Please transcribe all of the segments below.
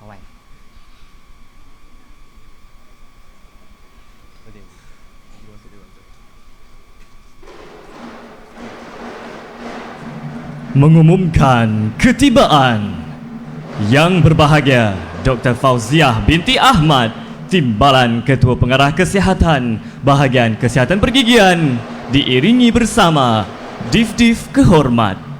kawan. Mengumumkan ketibaan yang berbahagia Dr. Fauziah binti Ahmad, Timbalan Ketua Pengarah Kesihatan Bahagian Kesihatan Pergigian, diiringi bersama Div-Div Kehormat.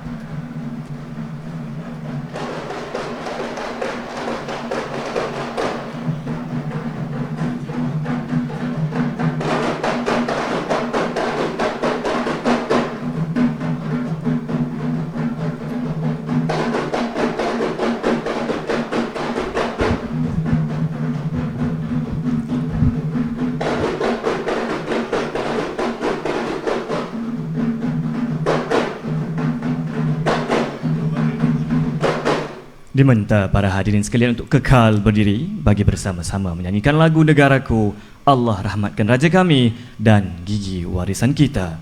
Diminta para hadirin sekalian untuk kekal berdiri bagi bersama-sama menyanyikan lagu Negaraku, Allah Rahmatkan Raja Kami dan Gigi Warisan Kita.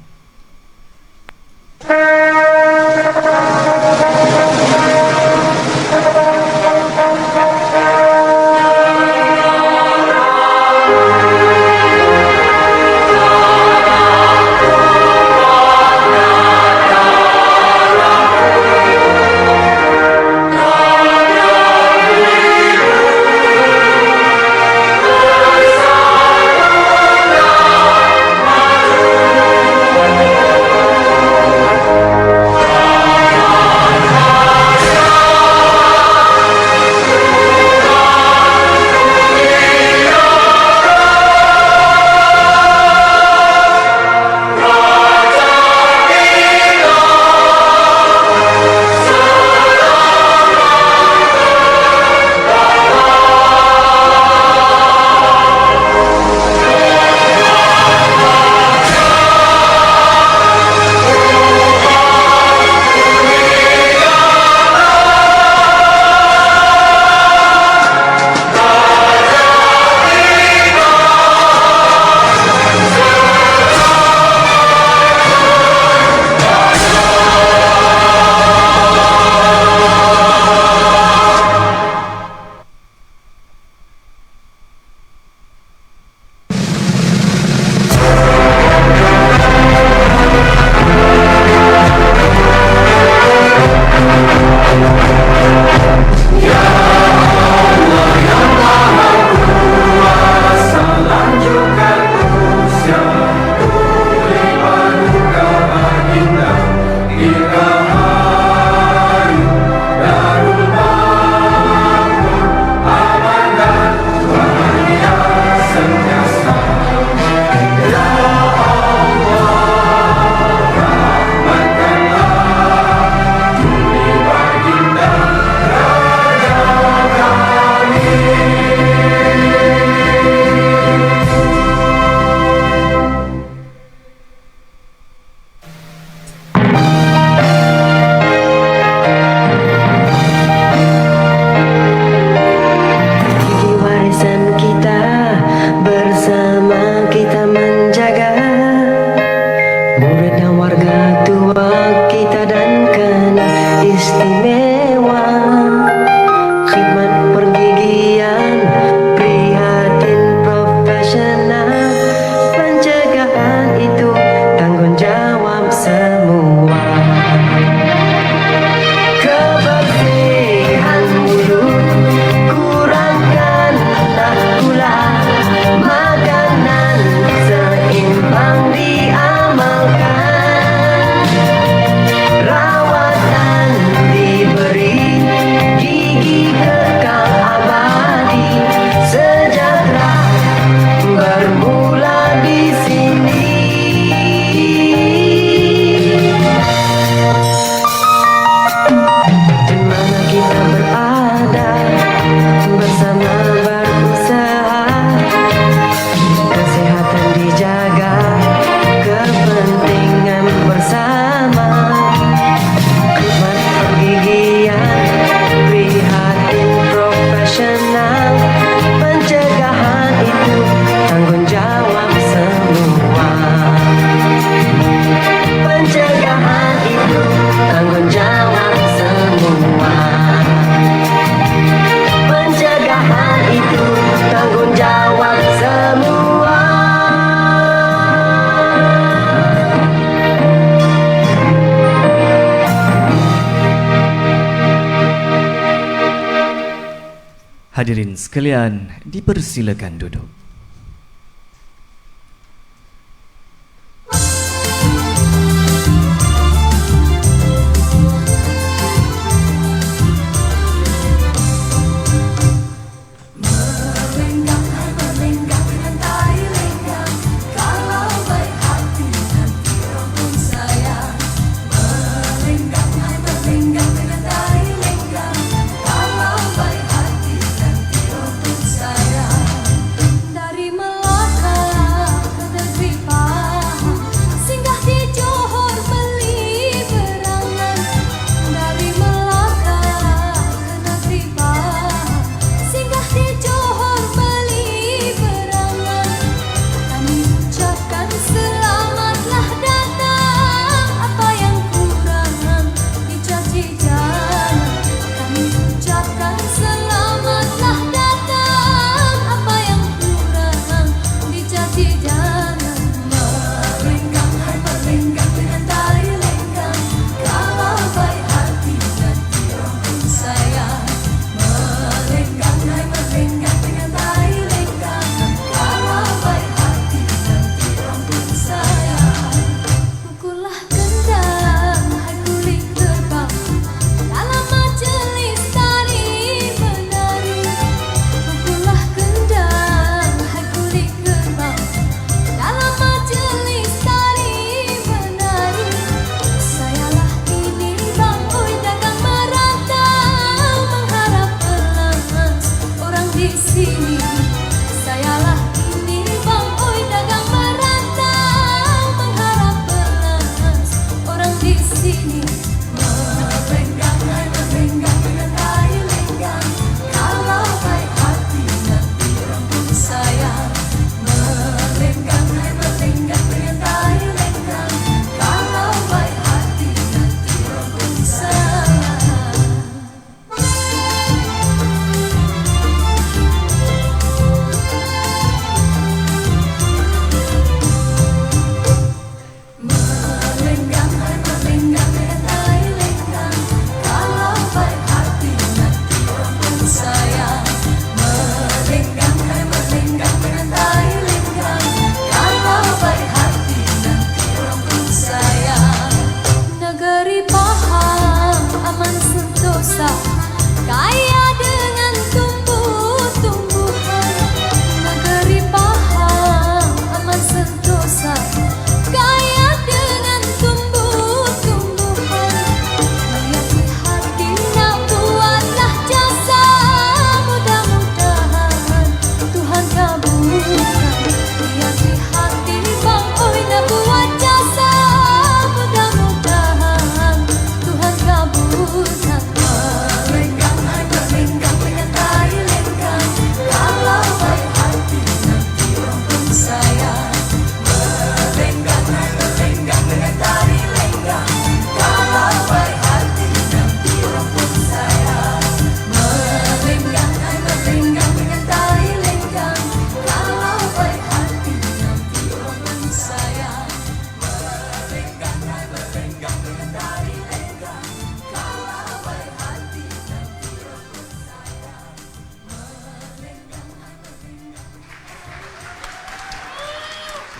Hadirin sekalian, dipersilakan duduk.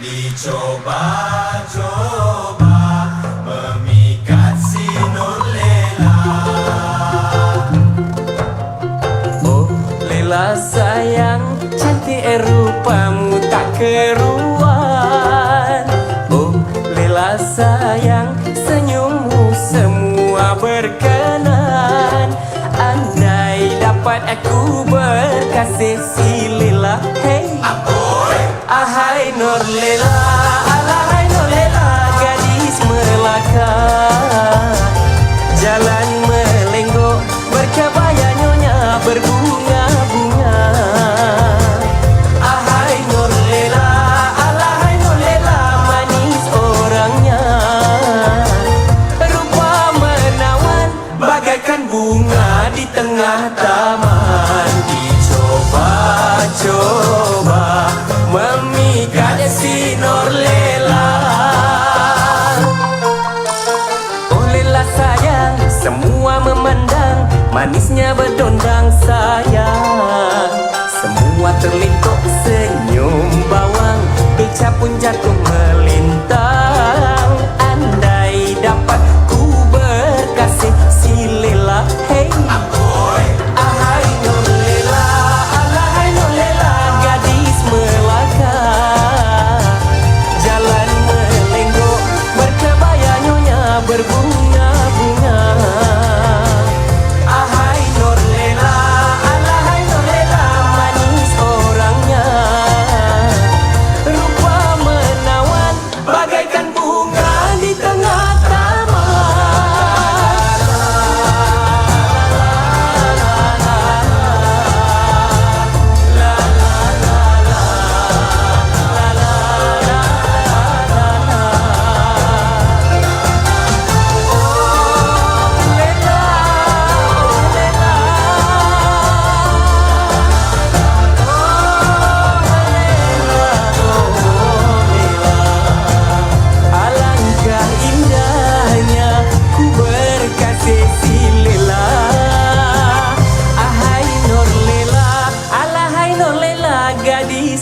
Dicoba-coba memikat si Nur Lela. Oh Lela sayang, cantik rupamu tak keruan. Oh Lela sayang, senyummu semua berkenan. Andai dapat aku berkasih si Lela, hey ahai Nur Lela, alahai Nur Lela, gadis Melaka. Jalan melenggok, berkebaya nyonya berbunga-bunga. Ahai Nur Lela, alahai Nur Lela, manis orangnya. Rupa menawan, bagaikan bunga di tengah taman. Dicoba-coba memikat si Nur Lela. Oh Lela sayang, semua memandang manisnya berdondang sayang.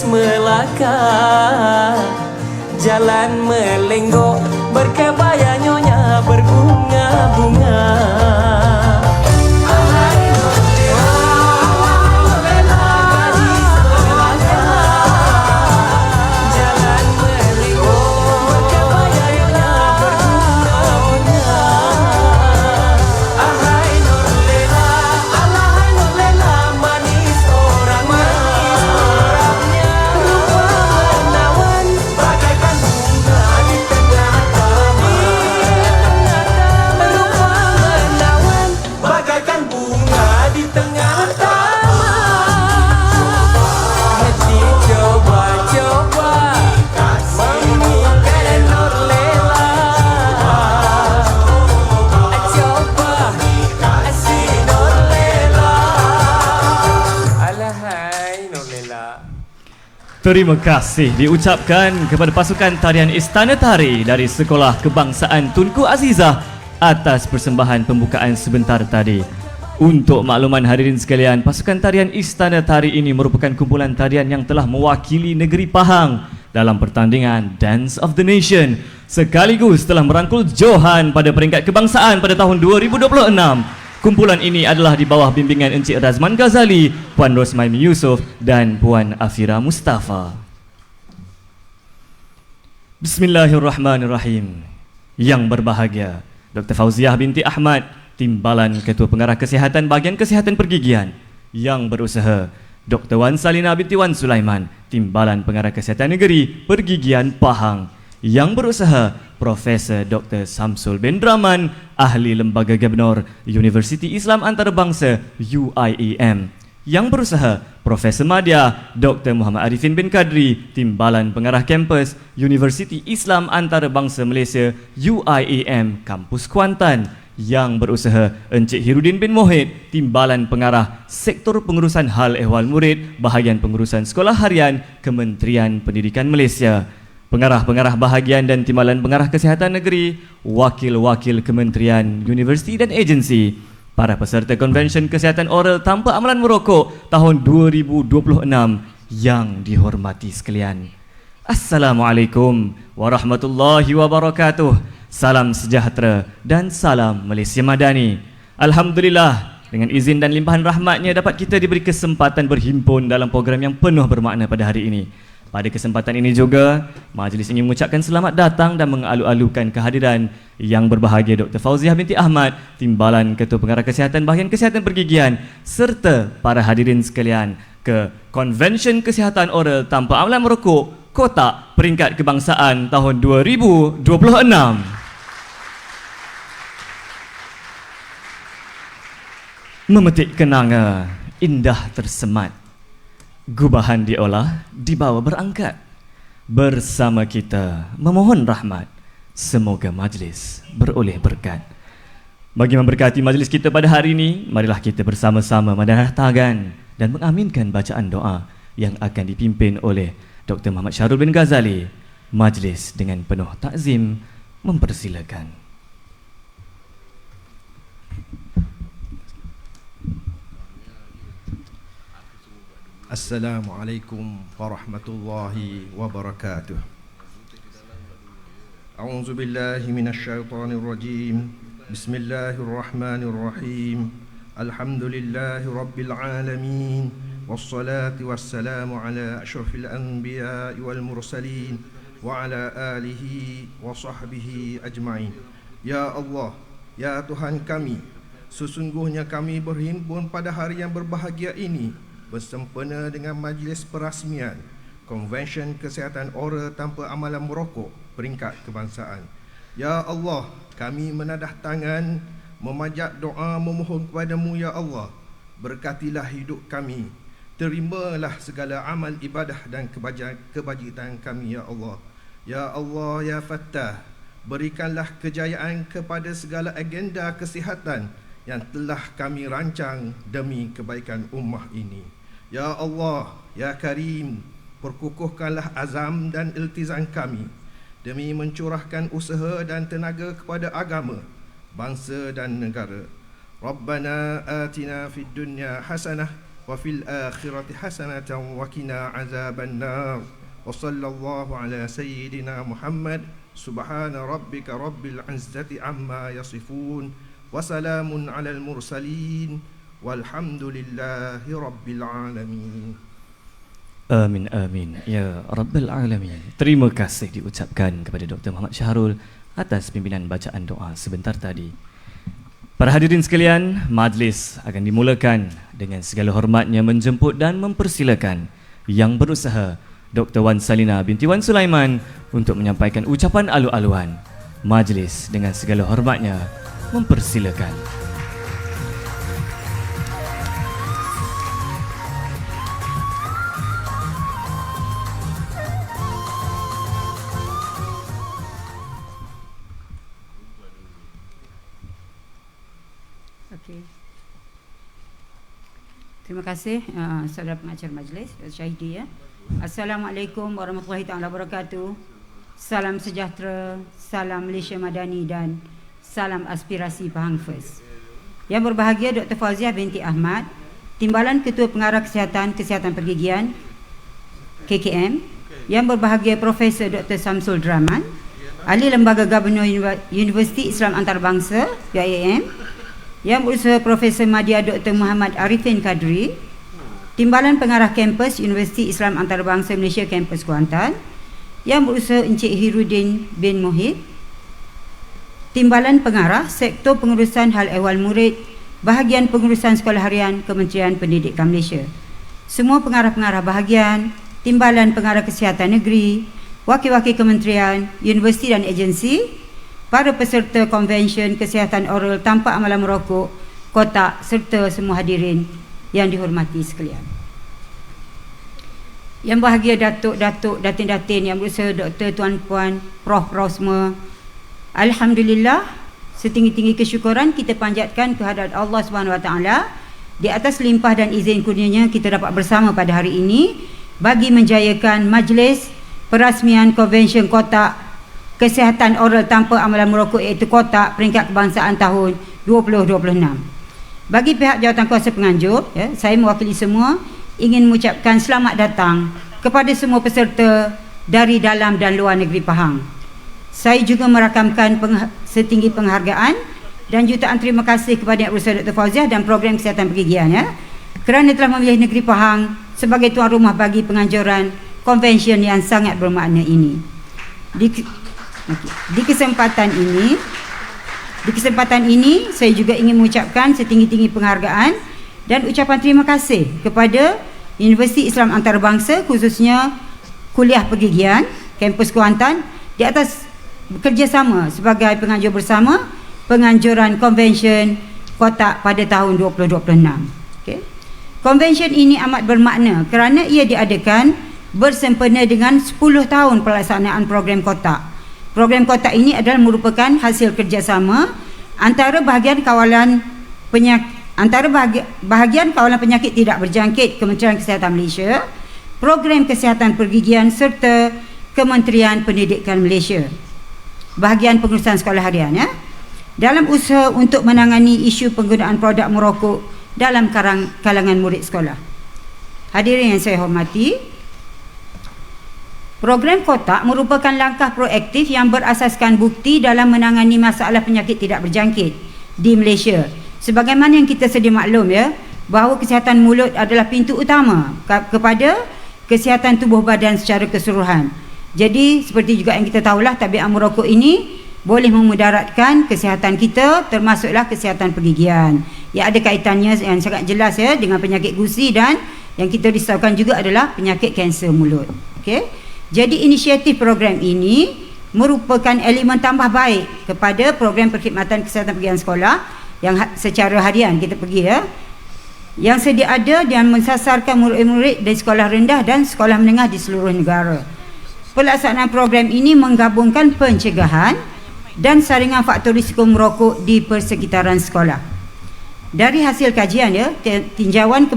manis melaka. Jalan melenggok berkebaya nyonya berbunga-bunga. Terima kasih diucapkan kepada pasukan tarian Istana Tari dari Sekolah Kebangsaan Tunku Azizah atas persembahan pembukaan sebentar tadi. Untuk makluman hadirin sekalian, pasukan tarian Istana Tari ini merupakan kumpulan tarian yang telah mewakili negeri Pahang dalam pertandingan Dance of the Nation, sekaligus telah merangkul Johan pada peringkat kebangsaan pada tahun 2026. Kumpulan ini adalah di bawah bimbingan Encik Razman Ghazali, Puan Rosmaimi Yusof dan Puan Afira Mustafa. Bismillahirrahmanirrahim. Yang berbahagia Dr. Fauziah binti Ahmad, Timbalan Ketua Pengarah Kesihatan Bahagian Kesihatan Pergigian. Yang berusaha Dr. Wan Salina binti Wan Sulaiman, Timbalan Pengarah Kesihatan Negeri Pergigian Pahang. Yang berusaha Profesor Dr. Samsul bin Draman, Ahli Lembaga Gubernur Universiti Islam Antarabangsa UIEM. Yang berusaha Profesor Madya Dr. Muhammad Arifin bin Kadri, Timbalan Pengarah Kampus Universiti Islam Antarabangsa Malaysia UIEM Kampus Kuantan. Yang berusaha Encik Hirudin bin Mohid, Timbalan Pengarah Sektor Pengurusan Hal Ehwal Murid Bahagian Pengurusan Sekolah Harian Kementerian Pendidikan Malaysia. Pengarah-pengarah bahagian dan Timbalan Pengarah Kesihatan Negeri, wakil-wakil kementerian, universiti dan agensi, para peserta Konvensyen Kesihatan Oral Tanpa Amalan Merokok tahun 2026 yang dihormati sekalian. Assalamualaikum warahmatullahi wabarakatuh. Salam sejahtera dan salam Malaysia Madani. Alhamdulillah, dengan izin dan limpahan rahmatnya dapat kita diberi kesempatan berhimpun dalam program yang penuh bermakna pada hari ini. Pada kesempatan ini juga, majlis ingin mengucapkan selamat datang dan mengalu-alukan kehadiran yang berbahagia Dr. Fauziah binti Ahmad, Timbalan Ketua Pengarah Kesihatan Bahagian Kesihatan Pergigian, serta para hadirin sekalian ke Konvensyen Kesihatan Oral Tanpa Amalan Merokok Kotak Peringkat Kebangsaan tahun 2026. Memetik kenanga, indah tersemat. Gubahan diolah, dibawa berangkat. Bersama kita memohon rahmat. Semoga majlis beroleh berkat. Bagi memberkati majlis kita pada hari ini, marilah kita bersama-sama mendarah tangan dan mengaminkan bacaan doa yang akan dipimpin oleh Dr. Muhammad Syahrul bin Ghazali. Majlis dengan penuh takzim mempersilakan. Assalamualaikum warahmatullahi wabarakatuh. A'udzu billahi minasyaitonir rajim. Bismillahirrahmanirrahim. Alhamdulillahi rabbil alamin. Wassalatu wassalamu ala asyrafil anbiya'i wal mursalin wa ala alihi wa sahbihi ajma'in. Ya Allah, ya Tuhan kami, sesungguhnya kami berhimpun pada hari yang berbahagia ini bersempena dengan majlis perasmian Konvensyen Kesihatan Oral Tanpa Amalan Merokok Peringkat Kebangsaan. Ya Allah, kami menadah tangan, memajak doa memohon kepadamu ya Allah. Berkatilah hidup kami, terimalah segala amal ibadah dan kebajikan kami ya Allah. Ya Allah, ya Fattah, berikanlah kejayaan kepada segala agenda kesihatan yang telah kami rancang demi kebaikan ummah ini. Ya Allah, ya Karim, perkukuhkanlah azam dan iltizam kami demi mencurahkan usaha dan tenaga kepada agama, bangsa dan negara. Rabbana atina fid dunya hasanah وفي الآخرة حسنة وقنا عذاب النار وصلى الله على سيدنا محمد سبحان ربك رب العزة عما يصفون وسلام على المرسلين والحمد لله رب العالمين. Amin amin ya Rabbal Alamin. Terima kasih diucapkan kepada Dr. Muhammad Syahrul atas pimpinan bacaan doa sebentar tadi. Para hadirin sekalian, majlis akan dimulakan dengan segala hormatnya menjemput dan mempersilakan Yang Berusaha Dr. Wan Salina binti Wan Sulaiman untuk menyampaikan ucapan alu-aluan. Majlis dengan segala hormatnya mempersilakan. Okey. Terima kasih saudara pengacara majlis, Syahidi ya. Assalamualaikum warahmatullahi taala wabarakatuh. Salam sejahtera, salam Malaysia Madani dan salam aspirasi Pahang First. Yang berbahagia Dr. Fauziah binti Ahmad, Timbalan Ketua Pengarah Kesihatan Pergigian KKM. Yang berbahagia Profesor Dr. Samsul Draman, Ahli Lembaga Gubernur Universiti Islam Antarabangsa UIAM. Yang berusaha Profesor Madya Dr. Muhammad Arifin Kadri, Timbalan Pengarah Kampus Universiti Islam Antarabangsa Malaysia Kampus Kuantan. Yang berusaha Encik Hiruddin bin Mohid, Timbalan Pengarah Sektor Pengurusan Hal Ehwal Murid Bahagian Pengurusan Sekolah Harian Kementerian Pendidikan Malaysia. Semua pengarah-pengarah bahagian, Timbalan Pengarah Kesihatan Negeri, wakil-wakil kementerian, universiti dan agensi, para peserta konvensyen kesihatan oral tanpa amalan merokok, kotak serta semua hadirin yang dihormati sekalian. Yang bahagia datuk-datuk, datin-datin yang berusaha, doktor, tuan-puan, prof semua. Alhamdulillah, setinggi-tinggi kesyukuran kita panjatkan kehadrat Allah SWT di atas limpah dan izin kurnianya kita dapat bersama pada hari ini bagi menjayakan majlis perasmian konvensyen kotak kesihatan oral tanpa amalan merokok iaitu kotak peringkat kebangsaan tahun 2026. Bagi pihak jawatankuasa penganjur, ya, saya mewakili semua ingin mengucapkan selamat datang kepada semua peserta dari dalam dan luar negeri Pahang. Saya juga merakamkan setinggi penghargaan dan jutaan terima kasih kepada Yang Berusaha Dr. Fauziah dan program kesihatan pergigian ya, kerana telah memilih negeri Pahang sebagai tuan rumah bagi penganjuran konvensyen yang sangat bermakna ini. Di kesempatan ini saya juga ingin mengucapkan setinggi-tinggi penghargaan dan ucapan terima kasih kepada Universiti Islam Antarabangsa, khususnya Kuliah Pergigian Kampus Kuantan, di atas bekerjasama sebagai penganjur bersama penganjuran konvensyen kotak pada tahun 2026. Okay. Konvensyen ini amat bermakna kerana ia diadakan bersempena dengan 10 tahun pelaksanaan program kotak. Program kotak ini adalah merupakan hasil kerjasama antara bahagian kawalan penyakit tidak berjangkit Kementerian Kesihatan Malaysia, Program Kesihatan Pergigian serta Kementerian Pendidikan Malaysia, bahagian pengurusan sekolah harian ya, dalam usaha untuk menangani isu penggunaan produk merokok dalam kalangan murid sekolah. Hadirin yang saya hormati, program kotak merupakan langkah proaktif yang berasaskan bukti dalam menangani masalah penyakit tidak berjangkit di Malaysia. Sebagaimana yang kita sedia maklum ya, bahawa kesihatan mulut adalah pintu utama kepada kesihatan tubuh badan secara keseluruhan. Jadi seperti juga yang kita tahulah, tabiat merokok ini boleh memudaratkan kesihatan kita, termasuklah kesihatan pergigian. Yang ada kaitannya yang sangat jelas ya dengan penyakit gusi dan yang kita risaukan juga adalah penyakit kanser mulut. Okey. Jadi inisiatif program ini merupakan elemen tambah baik kepada program perkhidmatan kesihatan pergigian sekolah yang secara harian kita pergi ya, yang sedia ada dan mensasarkan murid-murid dari sekolah rendah dan sekolah menengah di seluruh negara. Pelaksanaan program ini menggabungkan pencegahan dan saringan faktor risiko merokok di persekitaran sekolah. Dari hasil kajian ya, tinjauan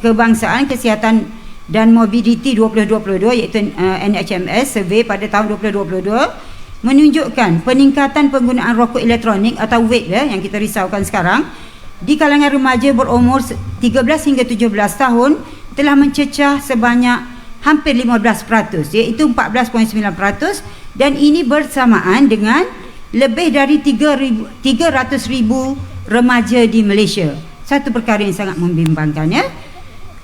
kebangsaan kesihatan dan mobiliti 2022 iaitu NHMS survey pada tahun 2022 menunjukkan peningkatan penggunaan rokok elektronik atau vape ya, yang kita risaukan sekarang di kalangan remaja berumur 13 hingga 17 tahun telah mencecah sebanyak hampir 15%, iaitu 14.9%, dan ini bersamaan dengan lebih dari 300,000 remaja di Malaysia. Satu perkara yang sangat membimbangkan, ya.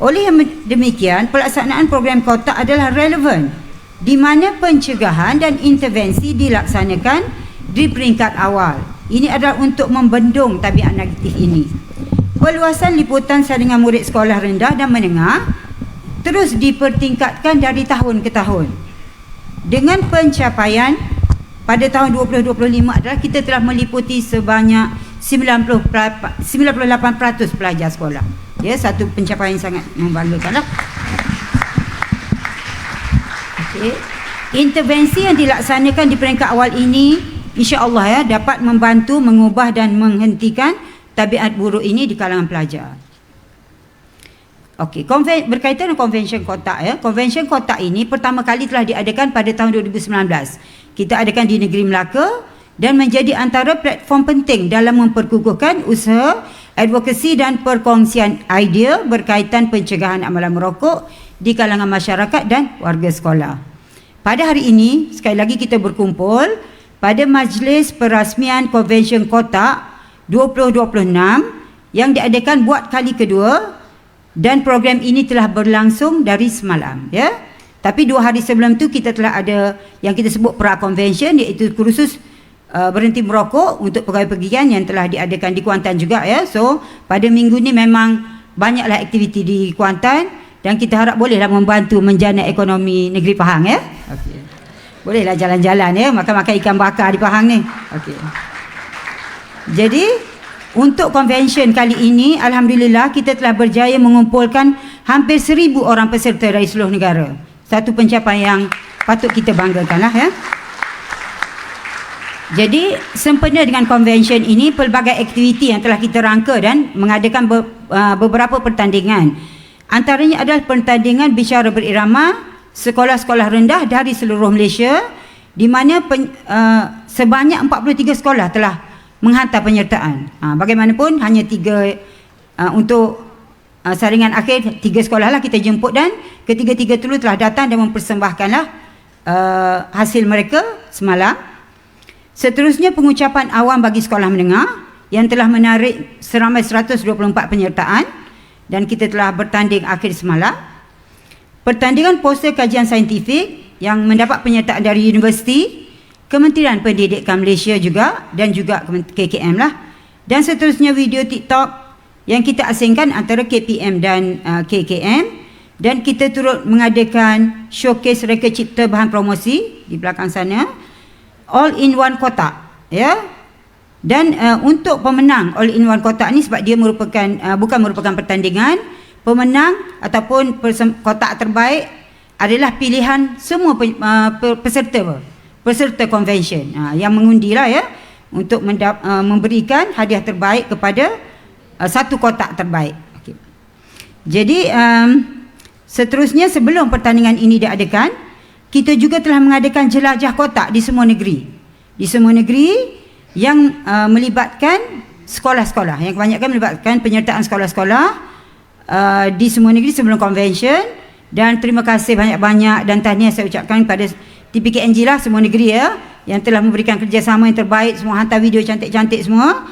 Oleh yang demikian, pelaksanaan program kotak adalah relevan, di mana pencegahan dan intervensi dilaksanakan di peringkat awal. Ini adalah untuk membendung tabiat negatif ini. Perluasan liputan saringan murid sekolah rendah dan menengah terus dipertingkatkan dari tahun ke tahun. Dengan pencapaian pada tahun 2025 adalah kita telah meliputi sebanyak 98% pelajar sekolah. Ya, satu pencapaian yang sangat membanggakanlah. Okey. Intervensi yang dilaksanakan di peringkat awal ini insya-Allah, ya, dapat membantu mengubah dan menghentikan tabiat buruk ini di kalangan pelajar. Okey, berkaitan dengan Convention Kotak, ya. Convention Kotak ini pertama kali telah diadakan pada tahun 2019. Kita adakan di negeri Melaka dan menjadi antara platform penting dalam memperkukuhkan usaha advokasi dan perkongsian idea berkaitan pencegahan amalan merokok di kalangan masyarakat dan warga sekolah. Pada hari ini, sekali lagi kita berkumpul pada majlis perasmian Convention Kotak 2026 yang diadakan buat kali kedua, dan program ini telah berlangsung dari semalam, ya. Tapi 2 hari sebelum tu kita telah ada yang kita sebut pra-convention, iaitu kursus berhenti merokok untuk pegawai pergigian yang telah diadakan di Kuantan juga, ya. So pada minggu ni memang banyaklah aktiviti di Kuantan dan kita harap bolehlah membantu menjana ekonomi negeri Pahang, ya. Okey. Bolehlah jalan-jalan, ya, makan-makan ikan bakar di Pahang ni. Okey. Jadi untuk convention kali ini, alhamdulillah kita telah berjaya mengumpulkan hampir 1,000 orang peserta dari seluruh negara. Satu pencapaian yang patut kita banggakanlah, ya. Jadi sempena dengan convention ini, pelbagai aktiviti yang telah kita rangka dan mengadakan beberapa pertandingan. Antaranya adalah pertandingan bicara berirama sekolah-sekolah rendah dari seluruh Malaysia, di mana sebanyak 43 sekolah telah menghantar penyertaan. Bagaimanapun hanya 3 untuk saringan akhir, 3 sekolah lah kita jemput, dan ketiga-tiga itu telah datang dan mempersembahkanlah hasil mereka semalam. Seterusnya pengucapan awam bagi sekolah menengah yang telah menarik seramai 124 penyertaan dan kita telah bertanding akhir semalam. Pertandingan poster kajian saintifik yang mendapat penyertaan dari universiti, Kementerian Pendidikan Malaysia juga, dan juga KKM lah. Dan seterusnya video TikTok yang kita asingkan antara KPM dan KKM, dan kita turut mengadakan showcase reka cipta bahan promosi di belakang sana, all in one kotak, ya. Dan untuk pemenang all in one kotak ni, sebab dia merupakan bukan merupakan pertandingan, pemenang ataupun kotak terbaik adalah pilihan semua peserta convention yang mengundilah, ya, untuk memberikan hadiah terbaik kepada satu kotak terbaik. Okay. Jadi seterusnya, sebelum pertandingan ini diadakan, kita juga telah mengadakan jelajah kotak di semua negeri. Di semua negeri yang melibatkan sekolah-sekolah, yang kebanyakan melibatkan penyertaan sekolah-sekolah di semua negeri sebelum convention. Dan terima kasih banyak-banyak dan tahniah saya ucapkan kepada TPKNG lah, semua negeri, ya, yang telah memberikan kerjasama yang terbaik, semua hantar video cantik-cantik semua.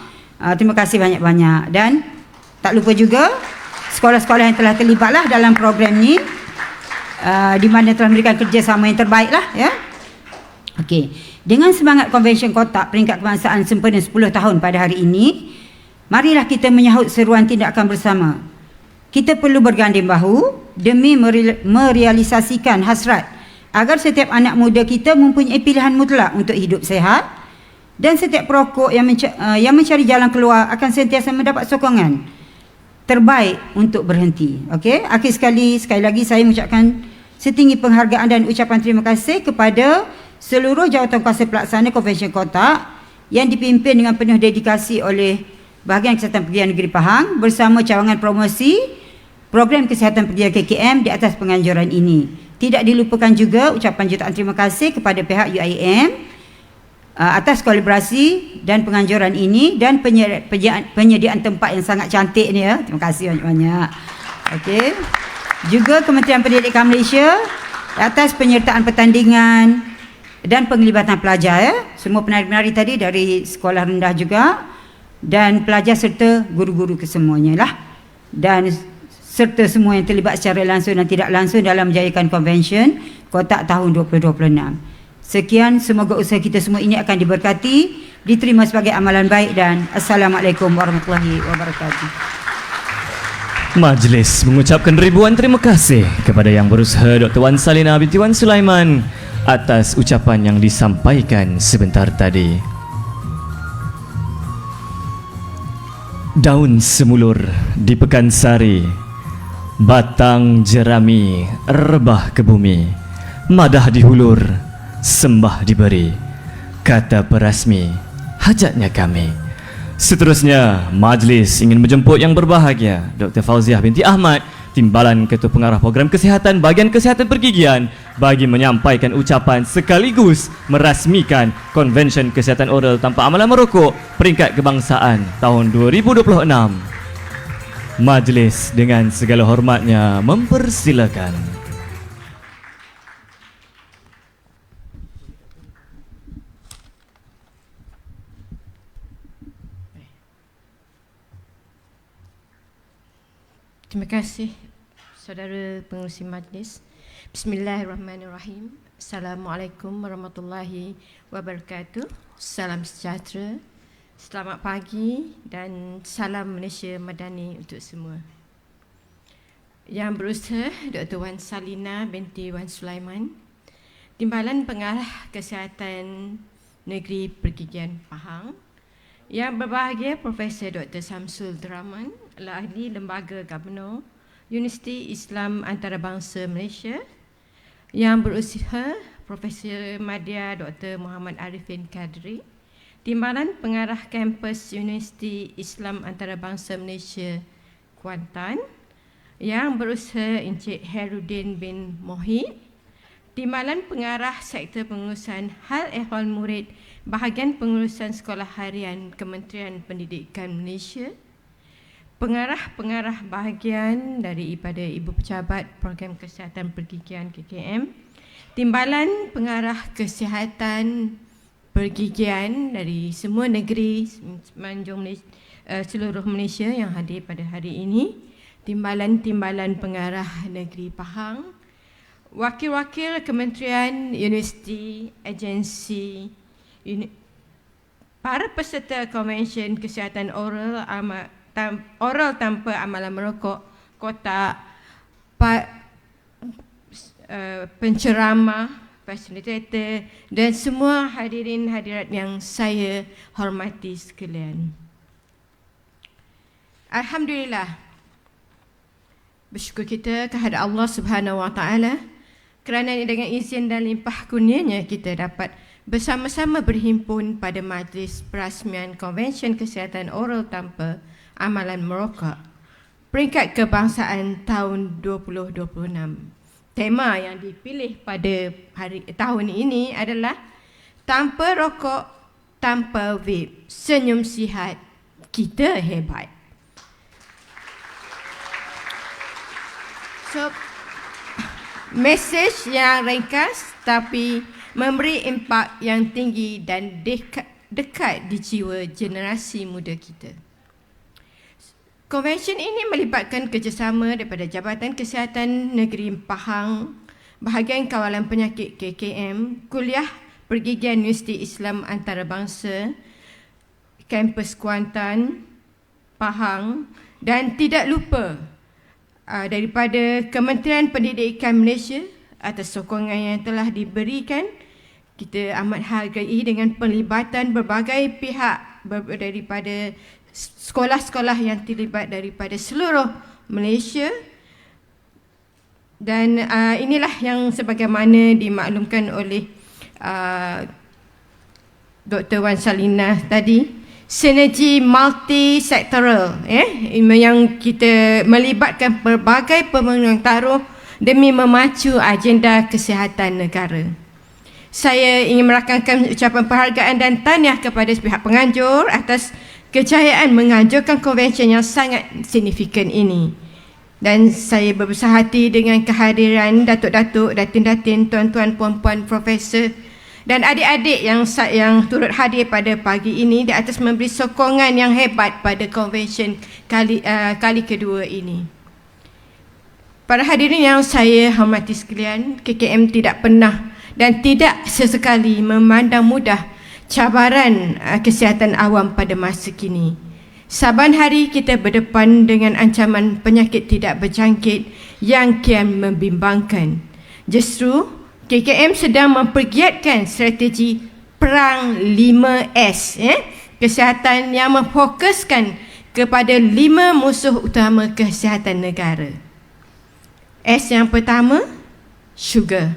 Terima kasih banyak-banyak. Dan tak lupa juga sekolah-sekolah yang telah terlibat lah dalam program ni, di mana telah memberikan kerjasama yang terbaik lah, ya. Okey. Dengan semangat convention kotak peringkat kebangsaan sempena 10 tahun pada hari ini, marilah kita menyahut seruan tindakan bersama. Kita perlu berganding bahu demi merealisasikan hasrat agar setiap anak muda kita mempunyai pilihan mutlak untuk hidup sehat, dan setiap perokok yang mencari jalan keluar akan sentiasa mendapat sokongan terbaik untuk berhenti. Okey, akhir sekali lagi saya mengucapkan setinggi penghargaan dan ucapan terima kasih kepada seluruh jawatankuasa pelaksana Convention Kotak yang dipimpin dengan penuh dedikasi oleh Bahagian Kesihatan Pergian Negeri Pahang bersama cawangan promosi Program Kesihatan Pergian KKM di atas penganjuran ini. Tidak dilupakan juga ucapan jutaan terima kasih kepada pihak UIM atas kolaborasi dan penganjuran ini dan penyediaan tempat yang sangat cantik ni ya. Terima kasih banyak-banyak. Okey. Juga Kementerian Pendidikan Malaysia atas penyertaan pertandingan dan penglibatan pelajar ya. Semua penari-penari tadi dari sekolah rendah juga dan pelajar serta guru-guru kesemuanya lah. Dan serta semua yang terlibat secara langsung dan tidak langsung dalam menjayakan konvensyen Kotak tahun 2026. Sekian, semoga usaha kita semua ini akan diberkati, diterima sebagai amalan baik dan Assalamualaikum warahmatullahi wabarakatuh. Majlis mengucapkan ribuan terima kasih kepada Yang Berusaha Dr. Wan Salina binti Wan Sulaiman atas ucapan yang disampaikan sebentar tadi. Daun semulur di Pekansari, batang jerami rebah ke bumi, madah dihulur, sembah diberi, kata perasmi, hajatnya kami. Seterusnya, majlis ingin menjemput yang berbahagia Dr. Fauziah binti Ahmad, Timbalan Ketua Pengarah Program Kesihatan Bahagian Kesihatan Pergigian, bagi menyampaikan ucapan sekaligus merasmikan Konvensyen Kesihatan Oral Tanpa Amalan Merokok Peringkat Kebangsaan tahun 2026. Majlis dengan segala hormatnya mempersilakan. Terima kasih saudara pengerusi majlis. Bismillahirrahmanirrahim. Assalamualaikum warahmatullahi wabarakatuh. Salam sejahtera. Selamat pagi dan salam Malaysia Madani untuk semua. Yang Berusaha Dr. Wan Salina binti Wan Sulaiman, Timbalan Pengarah Kesihatan Negeri Pergigian Pahang. Yang berbahagia Profesor Dr. Samsul Draman, ahli Lembaga Gabunur Universiti Islam Antarabangsa Malaysia. Yang berusaha Profesor Madya Dr. Muhammad Arifin Kadri, Timbalan Pengarah Kampus Universiti Islam Antarabangsa Malaysia Kuantan. Yang berusaha Encik Herudin bin Mohid, Timbalan Pengarah Sektor Pengurusan Hal Ehwal Murid Bahagian Pengurusan Sekolah Harian Kementerian Pendidikan Malaysia. Pengarah-pengarah bahagian daripada Ibu Pejabat Program Kesihatan Pergigian KKM. Timbalan Pengarah Kesihatan Pergigian dari semua negeri semenanjung seluruh Malaysia yang hadir pada hari ini. Timbalan-timbalan pengarah negeri Pahang. Wakil-wakil kementerian, universiti, agensi, para peserta Konvensyen Kesihatan Oral Tanpa Amalan Merokok, kotak, penceramah, fasilitator dan semua hadirin hadirat yang saya hormati sekalian. Alhamdulillah, bersyukur kita kepada Allah Subhanahu Wa Taala kerana dengan izin dan limpah kurnianya kita dapat bersama-sama berhimpun pada majlis perasmian Konvensyen Kesihatan Oral Tanpa Amalan Merokok Peringkat Kebangsaan tahun 2026. Tema yang dipilih pada tahun ini adalah Tanpa Rokok, Tanpa Vape, Senyum Sihat, Kita Hebat. So, mesej yang ringkas tapi memberi impak yang tinggi dan dekat di jiwa generasi muda kita. Konvensyen ini melibatkan kerjasama daripada Jabatan Kesihatan Negeri Pahang, Bahagian Kawalan Penyakit KKM, Kuliah Pergigian Universiti Islam Antarabangsa, Kampus Kuantan, Pahang dan tidak lupa daripada Kementerian Pendidikan Malaysia atas sokongan yang telah diberikan. Kita amat hargai dengan pelibatan berbagai pihak daripada sekolah-sekolah yang terlibat daripada seluruh Malaysia. Dan inilah yang sebagaimana dimaklumkan oleh Dr. Wan Salina tadi, sinergi multi-sektoral yang kita melibatkan berbagai pemegang taruh demi memacu agenda kesihatan negara. Saya ingin merakamkan ucapan penghargaan dan tahniah kepada pihak penganjur atas kejayaan menganjurkan konvensyen yang sangat signifikan ini. Dan saya berbesar hati dengan kehadiran datuk-datuk, datin-datin, tuan-tuan, puan-puan, profesor dan adik-adik yang turut hadir pada pagi ini di atas memberi sokongan yang hebat pada konvensyen kali kedua ini. Para hadirin yang saya hormati sekalian, KKM tidak pernah dan tidak sesekali memandang mudah cabaran kesihatan awam pada masa kini. Saban hari kita berdepan dengan ancaman penyakit tidak berjangkit yang kian membimbangkan. Justru, KKM sedang mempergiatkan strategi Perang 5S, kesihatan yang memfokuskan kepada 5 musuh utama kesihatan negara. S yang pertama, sugar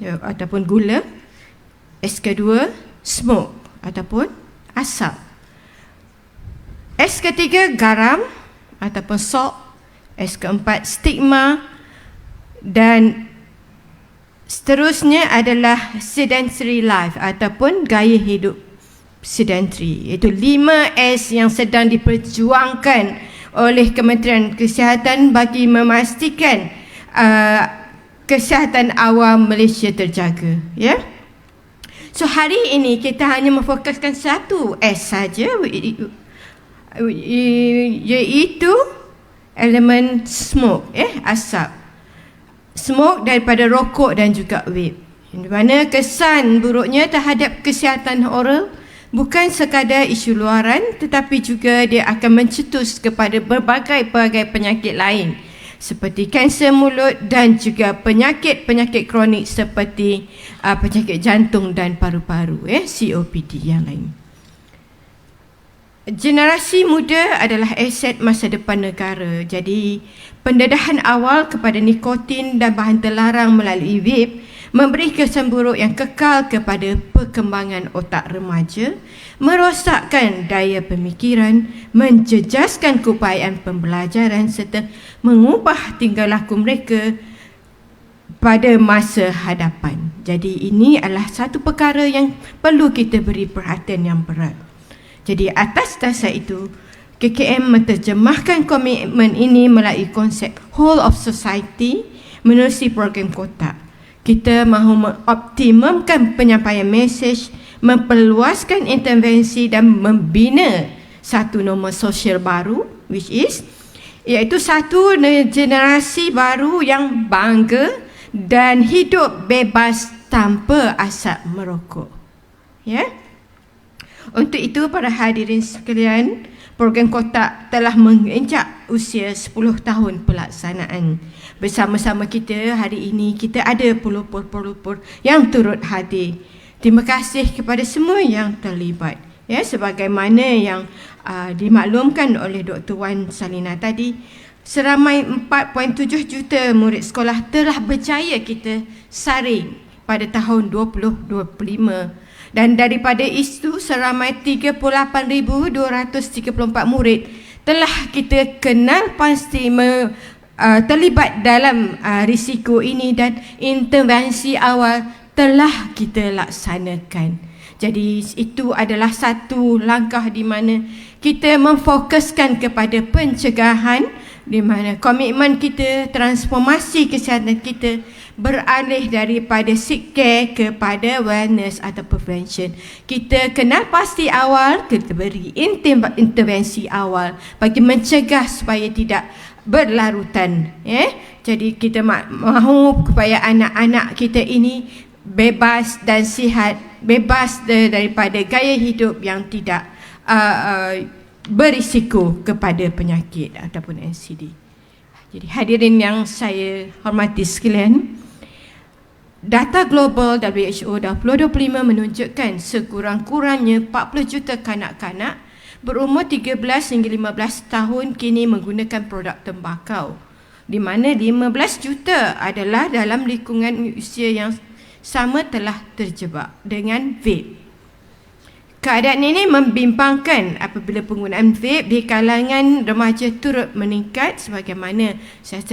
ataupun gula. S kedua, smoke ataupun asap. S ketiga, garam ataupun salt. S keempat, stigma. Dan seterusnya adalah sedentary life ataupun gaya hidup sedentary. Iaitu 5S yang sedang diperjuangkan oleh Kementerian Kesihatan bagi memastikan kesihatan awam Malaysia terjaga. Ya. So hari ini kita hanya memfokuskan satu S saja, iaitu elemen smoke, asap. Smoke daripada rokok dan juga vape. Di mana kesan buruknya terhadap kesihatan oral bukan sekadar isu luaran, tetapi juga dia akan mencetus kepada berbagai penyakit lain seperti kanser mulut dan juga penyakit-penyakit kronik seperti penyakit jantung dan paru-paru, COPD yang lain. Generasi muda adalah aset masa depan negara. Jadi, pendedahan awal kepada nikotin dan bahan terlarang melalui vape memberi kesan buruk yang kekal kepada perkembangan otak remaja, merosakkan daya pemikiran, menjejaskan keupayaan pembelajaran serta mengubah tingkah laku mereka pada masa hadapan. Jadi ini adalah satu perkara yang perlu kita beri perhatian yang berat. Jadi atas dasar itu, KKM menterjemahkan komitmen ini melalui konsep whole of society menerusi program kotak. Kita mahu mengoptimumkan penyampaian mesej, memperluaskan intervensi dan membina satu norma sosial baru, iaitu satu generasi baru yang bangga dan hidup bebas tanpa asap merokok. Ya. Untuk itu, para hadirin sekalian, program kotak telah menginjak usia 10 tahun pelaksanaan. Bersama-sama kita hari ini, kita ada pelopor-pelopor yang turut hadir. Terima kasih kepada semua yang terlibat. Ya, sebagaimana yang dimaklumkan oleh Dr. Wan Salina tadi, seramai 4.7 juta murid sekolah telah berjaya kita saring pada tahun 2025. Dan daripada itu, seramai 38,234 murid telah kita kenal pasti terlibat dalam risiko ini dan intervensi awal telah kita laksanakan. Jadi itu adalah satu langkah di mana kita memfokuskan kepada pencegahan, di mana komitmen kita, transformasi kesihatan kita beralih daripada sick care kepada wellness atau prevention. Kita kenal pasti awal, kita beri intervensi awal bagi mencegah supaya tidak berlarutan. Jadi kita mahu supaya anak-anak kita ini bebas dan sihat, bebas daripada gaya hidup yang tidak berisiko kepada penyakit ataupun NCD. Jadi hadirin yang saya hormati sekalian, data global WHO 2025 menunjukkan sekurang-kurangnya 40 juta kanak-kanak berumur 13 hingga 15 tahun kini menggunakan produk tembakau, di mana 15 juta adalah dalam lingkungan usia yang sama telah terjebak dengan vape. Keadaan ini membimbangkan apabila penggunaan vape di kalangan remaja turut meningkat, sebagaimana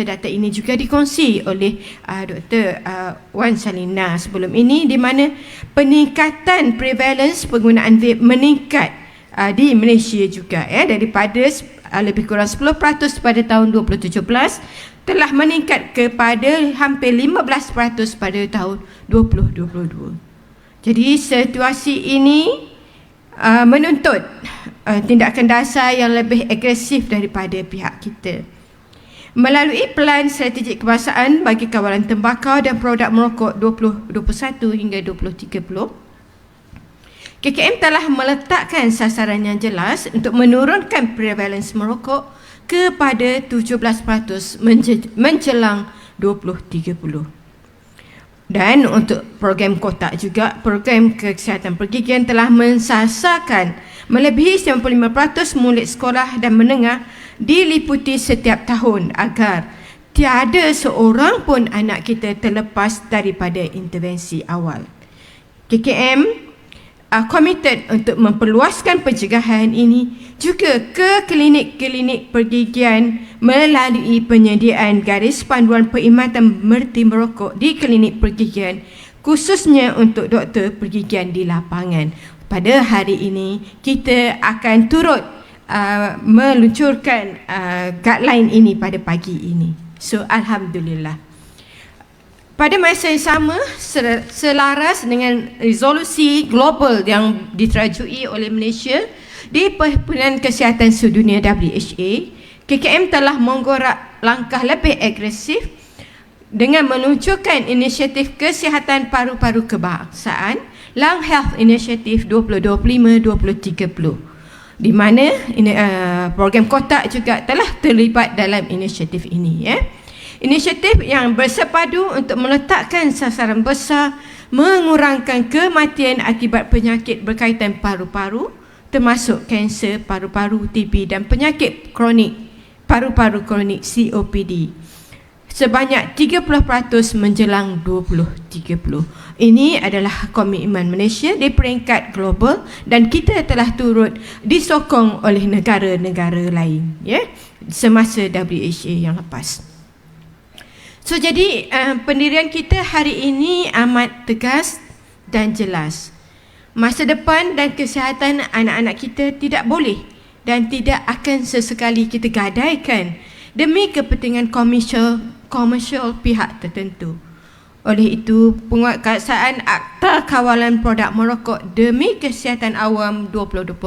data ini juga dikongsi oleh Dr. Wan Salina sebelum ini, di mana peningkatan prevalence penggunaan vape meningkat di Malaysia juga, daripada lebih kurang 10% pada tahun 2017 telah meningkat kepada hampir 15% pada tahun 2022. Jadi situasi ini menuntut tindakan dasar yang lebih agresif daripada pihak kita. Melalui Pelan Strategik Kebangsaan bagi Kawalan Tembakau dan Produk Merokok 2021 hingga 2030, KKM telah meletakkan sasaran yang jelas untuk menurunkan prevalence merokok kepada 17% menjelang 2030. Dan untuk program kotak juga, program kesihatan pergigian telah mensasarkan melebihi 95% murid sekolah dan menengah diliputi setiap tahun agar tiada seorang pun anak kita terlepas daripada intervensi awal. KKM komited untuk memperluaskan pencegahan ini juga ke klinik-klinik pergigian melalui penyediaan garis panduan perkhidmatan berhenti merokok di klinik pergigian, khususnya untuk doktor pergigian di lapangan. Pada hari ini kita akan turut meluncurkan guideline ini pada pagi ini. So alhamdulillah. Pada masa yang sama, selaras dengan resolusi global yang diterajui oleh Malaysia di Perhimpunan Kesihatan Sedunia WHA, KKM telah menggorak langkah lebih agresif dengan meluncurkan inisiatif kesihatan paru-paru kebangsaan Lung Health Initiative 2025-2030, di mana program kotak juga telah terlibat dalam inisiatif ini. Inisiatif yang bersepadu untuk meletakkan sasaran besar mengurangkan kematian akibat penyakit berkaitan paru-paru, termasuk kanser paru-paru, TB dan penyakit kronik paru-paru kronik COPD sebanyak 30% menjelang 2030. Ini adalah komitmen Malaysia di peringkat global dan kita telah turut disokong oleh negara-negara lain semasa WHA yang lepas. So jadi pendirian kita hari ini amat tegas dan jelas. Masa depan dan kesihatan anak-anak kita tidak boleh dan tidak akan sesekali kita gadaikan demi kepentingan komersial pihak tertentu. Oleh itu, penguatkuasaan Akta Kawalan Produk Merokok demi Kesihatan Awam 2024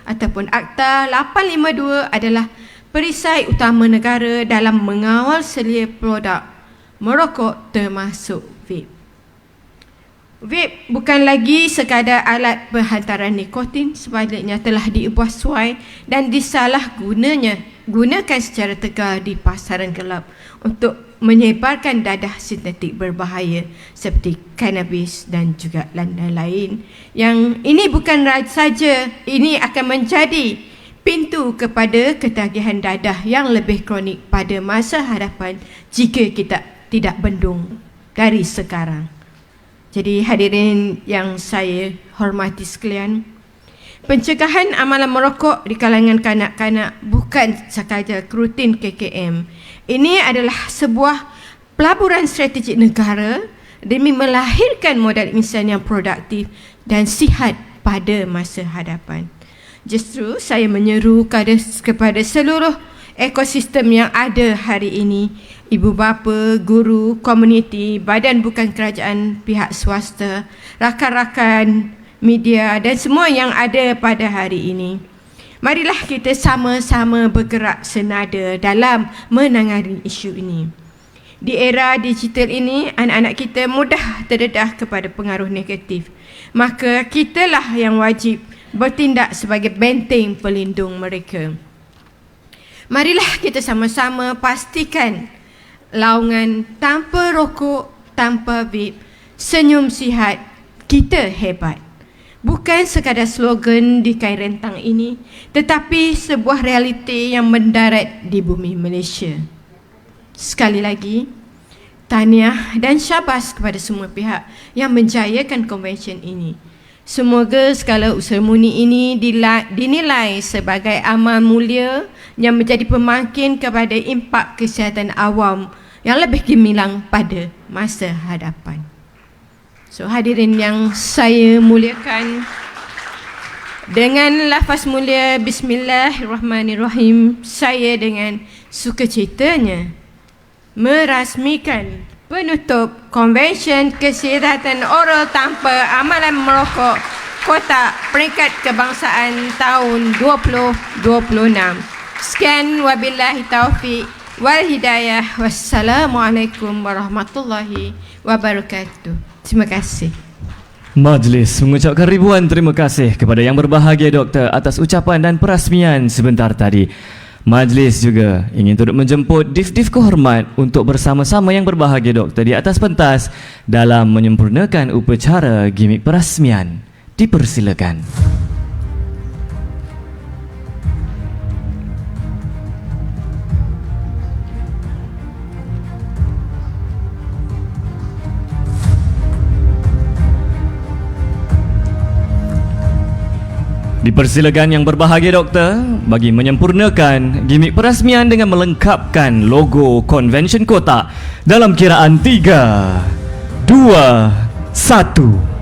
ataupun Akta 852 adalah perisai utama negara dalam mengawal selia produk merokok termasuk vape. Vape bukan lagi sekadar alat penghantaran nikotin, sebaliknya telah diubah suai dan gunakan secara tegar di pasaran gelap untuk menyebarkan dadah sintetik berbahaya seperti cannabis dan juga lain-lain. Yang ini bukan saja, ini akan menjadi pintu kepada ketagihan dadah yang lebih kronik pada masa hadapan jika kita tidak bendung dari sekarang. Jadi hadirin yang saya hormati sekalian, pencegahan amalan merokok di kalangan kanak-kanak bukan sekadar rutin KKM. Ini adalah sebuah pelaburan strategik negara demi melahirkan modal insan yang produktif dan sihat pada masa hadapan. Justru saya menyeru kepada seluruh ekosistem yang ada hari ini, ibu bapa, guru, komuniti, badan bukan kerajaan, pihak swasta, rakan-rakan media dan semua yang ada pada hari ini. Marilah kita sama-sama bergerak senada dalam menangani isu ini. Di era digital ini, anak-anak kita mudah terdedah kepada pengaruh negatif. Maka kitalah yang wajib bertindak sebagai benteng pelindung mereka. Marilah kita sama-sama pastikan laungan tanpa rokok, tanpa vape, senyum sihat, kita hebat. Bukan sekadar slogan di kain rentang ini, tetapi sebuah realiti yang mendarat di bumi Malaysia. Sekali lagi, tahniah dan syabas kepada semua pihak yang menjayakan konvensyen ini. Semoga segala usaha murni ini dinilai sebagai amal mulia yang menjadi pemakin kepada impak kesihatan awam yang lebih gemilang pada masa hadapan. So hadirin yang saya muliakan, dengan lafaz mulia Bismillahirrahmanirrahim, saya dengan sukacitanya merasmikan penutup Konvensyen Kesihatan Oral Tanpa Amalan Merokok Kotak Peringkat Kebangsaan tahun 2026. Sekian, wabillahi taufiq wal hidayah. Wassalamualaikum warahmatullahi wabarakatuh. Terima kasih. Majlis mengucapkan ribuan terima kasih kepada yang berbahagia Doktor atas ucapan dan perasmian sebentar tadi. Majlis juga ingin turut menjemput Div-Div kehormat untuk bersama-sama yang berbahagia Doktor di atas pentas dalam menyempurnakan upacara gimik perasmian. Dipersilakan. Dipersilakan yang berbahagia Doktor bagi menyempurnakan gimik perasmian dengan melengkapkan logo Konvensyen Kotak dalam kiraan 3, 2, 1.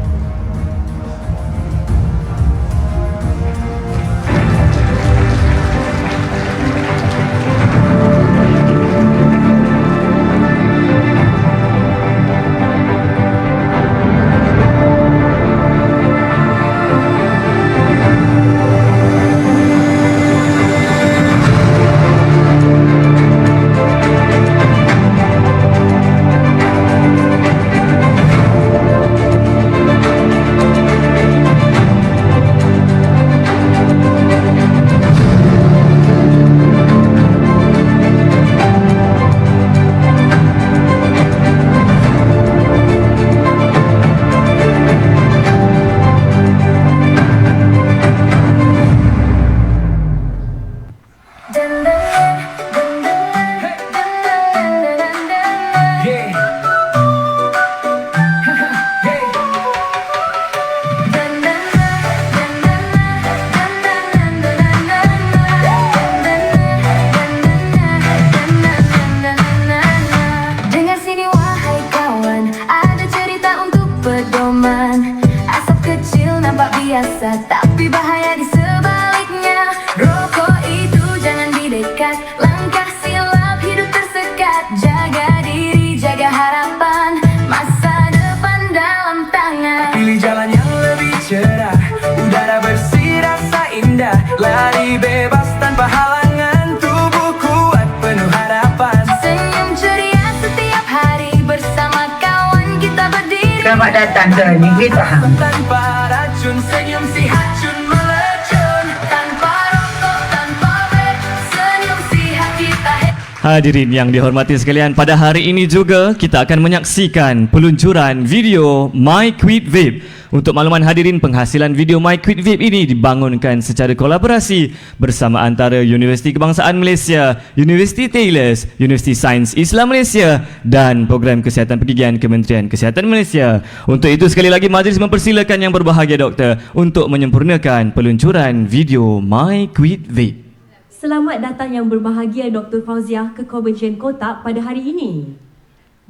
Tapi bahaya di sebaliknya. Rokok itu jangan didekat. Langkah silap, hidup tersekat. Jaga diri, jaga harapan. Masa depan dalam tangan. Pilih jalan yang lebih cerah. Udara bersih, rasa indah. Lari bebas tanpa halangan. Tubuh kuat, penuh harapan. Senyum ceria setiap hari. Bersama kawan kita berdiri. Selamat datang ke Negeri Pahang. Tanpa racun, senyum si hacun melecun. Tanpa rokok, tanpa vape. Senyum sihat kita. Hadirin yang dihormati sekalian, pada hari ini juga kita akan menyaksikan peluncuran video My Quit Vape. Untuk makluman hadirin, penghasilan video My Quit Vape ini dibangunkan secara kolaborasi bersama antara Universiti Kebangsaan Malaysia, Universiti Taylors, Universiti Sains Islam Malaysia dan Program Kesihatan Pergigian Kementerian Kesihatan Malaysia. Untuk itu sekali lagi majlis mempersilakan yang berbahagia Doktor untuk menyempurnakan peluncuran video My Quit Vape. Selamat datang yang berbahagia Dr. Fauziah ke Konvensyen Kotak pada hari ini.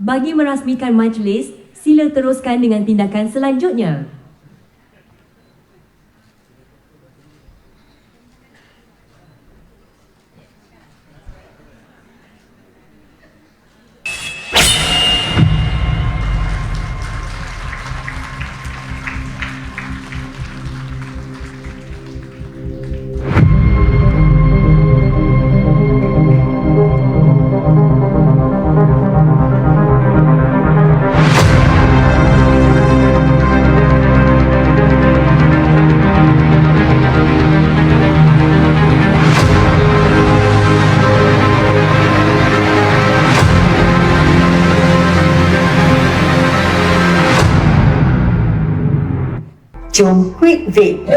Bagi merasmikan majlis, sila teruskan dengan tindakan selanjutnya. Jom quit vape.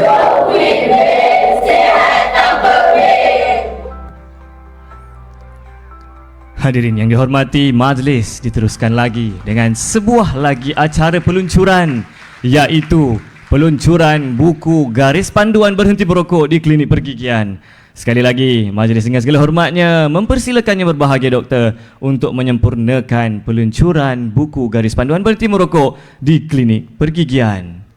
Hadirin yang dihormati, majlis diteruskan lagi dengan sebuah lagi acara peluncuran, iaitu peluncuran buku garis panduan berhenti merokok di klinik pergigian. Sekali lagi, majlis dengan segala hormatnya mempersilakan yang berbahagia doktor untuk menyempurnakan peluncuran buku garis panduan berhenti merokok di klinik pergigian.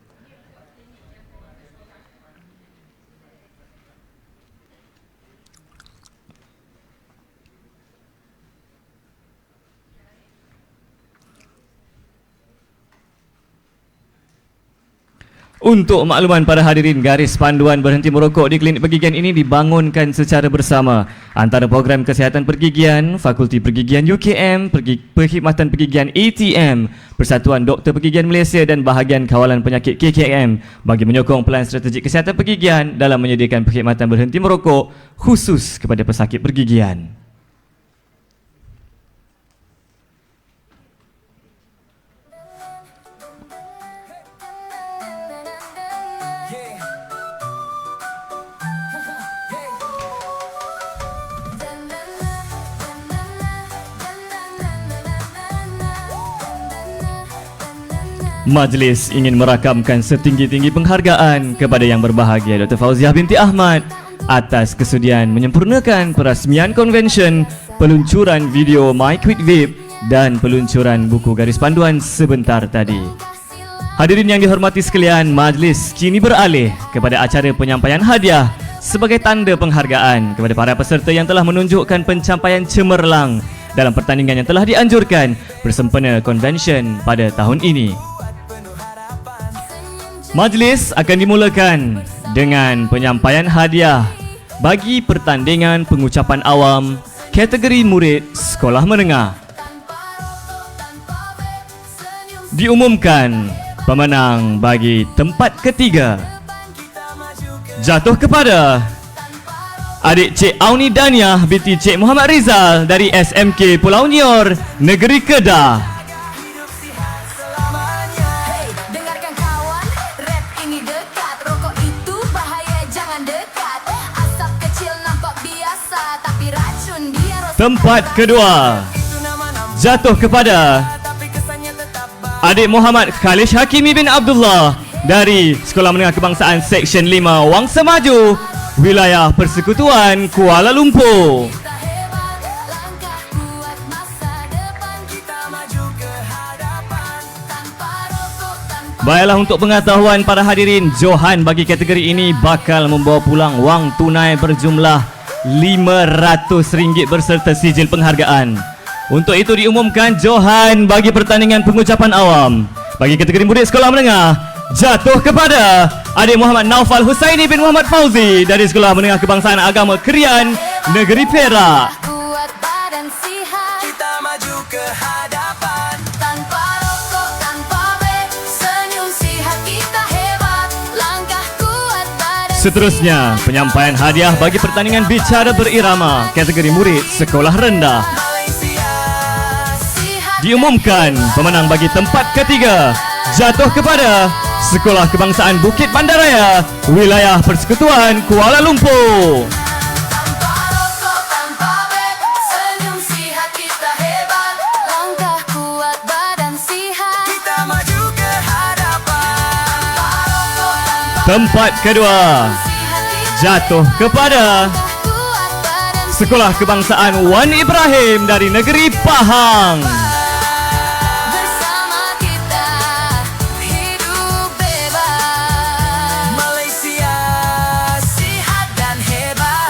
Untuk makluman para hadirin, garis panduan berhenti merokok di klinik pergigian ini dibangunkan secara bersama antara program kesihatan pergigian, Fakulti Pergigian UKM, Perkhidmatan Pergigian ATM, Persatuan Doktor Pergigian Malaysia dan bahagian Kawalan Penyakit KKM bagi menyokong pelan strategik kesihatan pergigian dalam menyediakan perkhidmatan berhenti merokok khusus kepada pesakit pergigian. Majlis ingin merakamkan setinggi-tinggi penghargaan kepada yang berbahagia Dr. Fauziah binti Ahmad atas kesudian menyempurnakan perasmian konvensyen, peluncuran video My Quick Vape dan peluncuran buku garis panduan sebentar tadi. Hadirin yang dihormati sekalian, majlis kini beralih kepada acara penyampaian hadiah sebagai tanda penghargaan kepada para peserta yang telah menunjukkan pencapaian cemerlang dalam pertandingan yang telah dianjurkan bersempena konvensyen pada tahun ini. Majlis akan dimulakan dengan penyampaian hadiah bagi pertandingan pengucapan awam kategori murid sekolah menengah. Diumumkan pemenang bagi tempat ketiga jatuh kepada adik Cik Auni Daniah binti Cik Muhammad Rizal dari SMK Pulau Nior, Negeri Kedah. Tempat kedua jatuh kepada adik Muhammad Khalish Hakimi bin Abdullah dari Sekolah Menengah Kebangsaan Seksyen 5 Wangsa Maju, Wilayah Persekutuan Kuala Lumpur. Baiklah, untuk pengetahuan para hadirin, Johan bagi kategori ini bakal membawa pulang wang tunai berjumlah RM500 berserta sijil penghargaan. Untuk itu diumumkan Johan bagi pertandingan pengucapan awam bagi kategori murid sekolah menengah jatuh kepada adik Muhammad Naufal Husaini bin Muhammad Fauzi dari Sekolah Menengah Kebangsaan Agama Krian, Negeri Perak. Seterusnya, penyampaian hadiah bagi pertandingan bicara berirama kategori murid sekolah rendah. Diumumkan pemenang bagi tempat ketiga jatuh kepada Sekolah Kebangsaan Bukit Bandaraya, Wilayah Persekutuan Kuala Lumpur. Tempat kedua jatuh kepada Sekolah Kebangsaan Wan Ibrahim dari Negeri Pahang.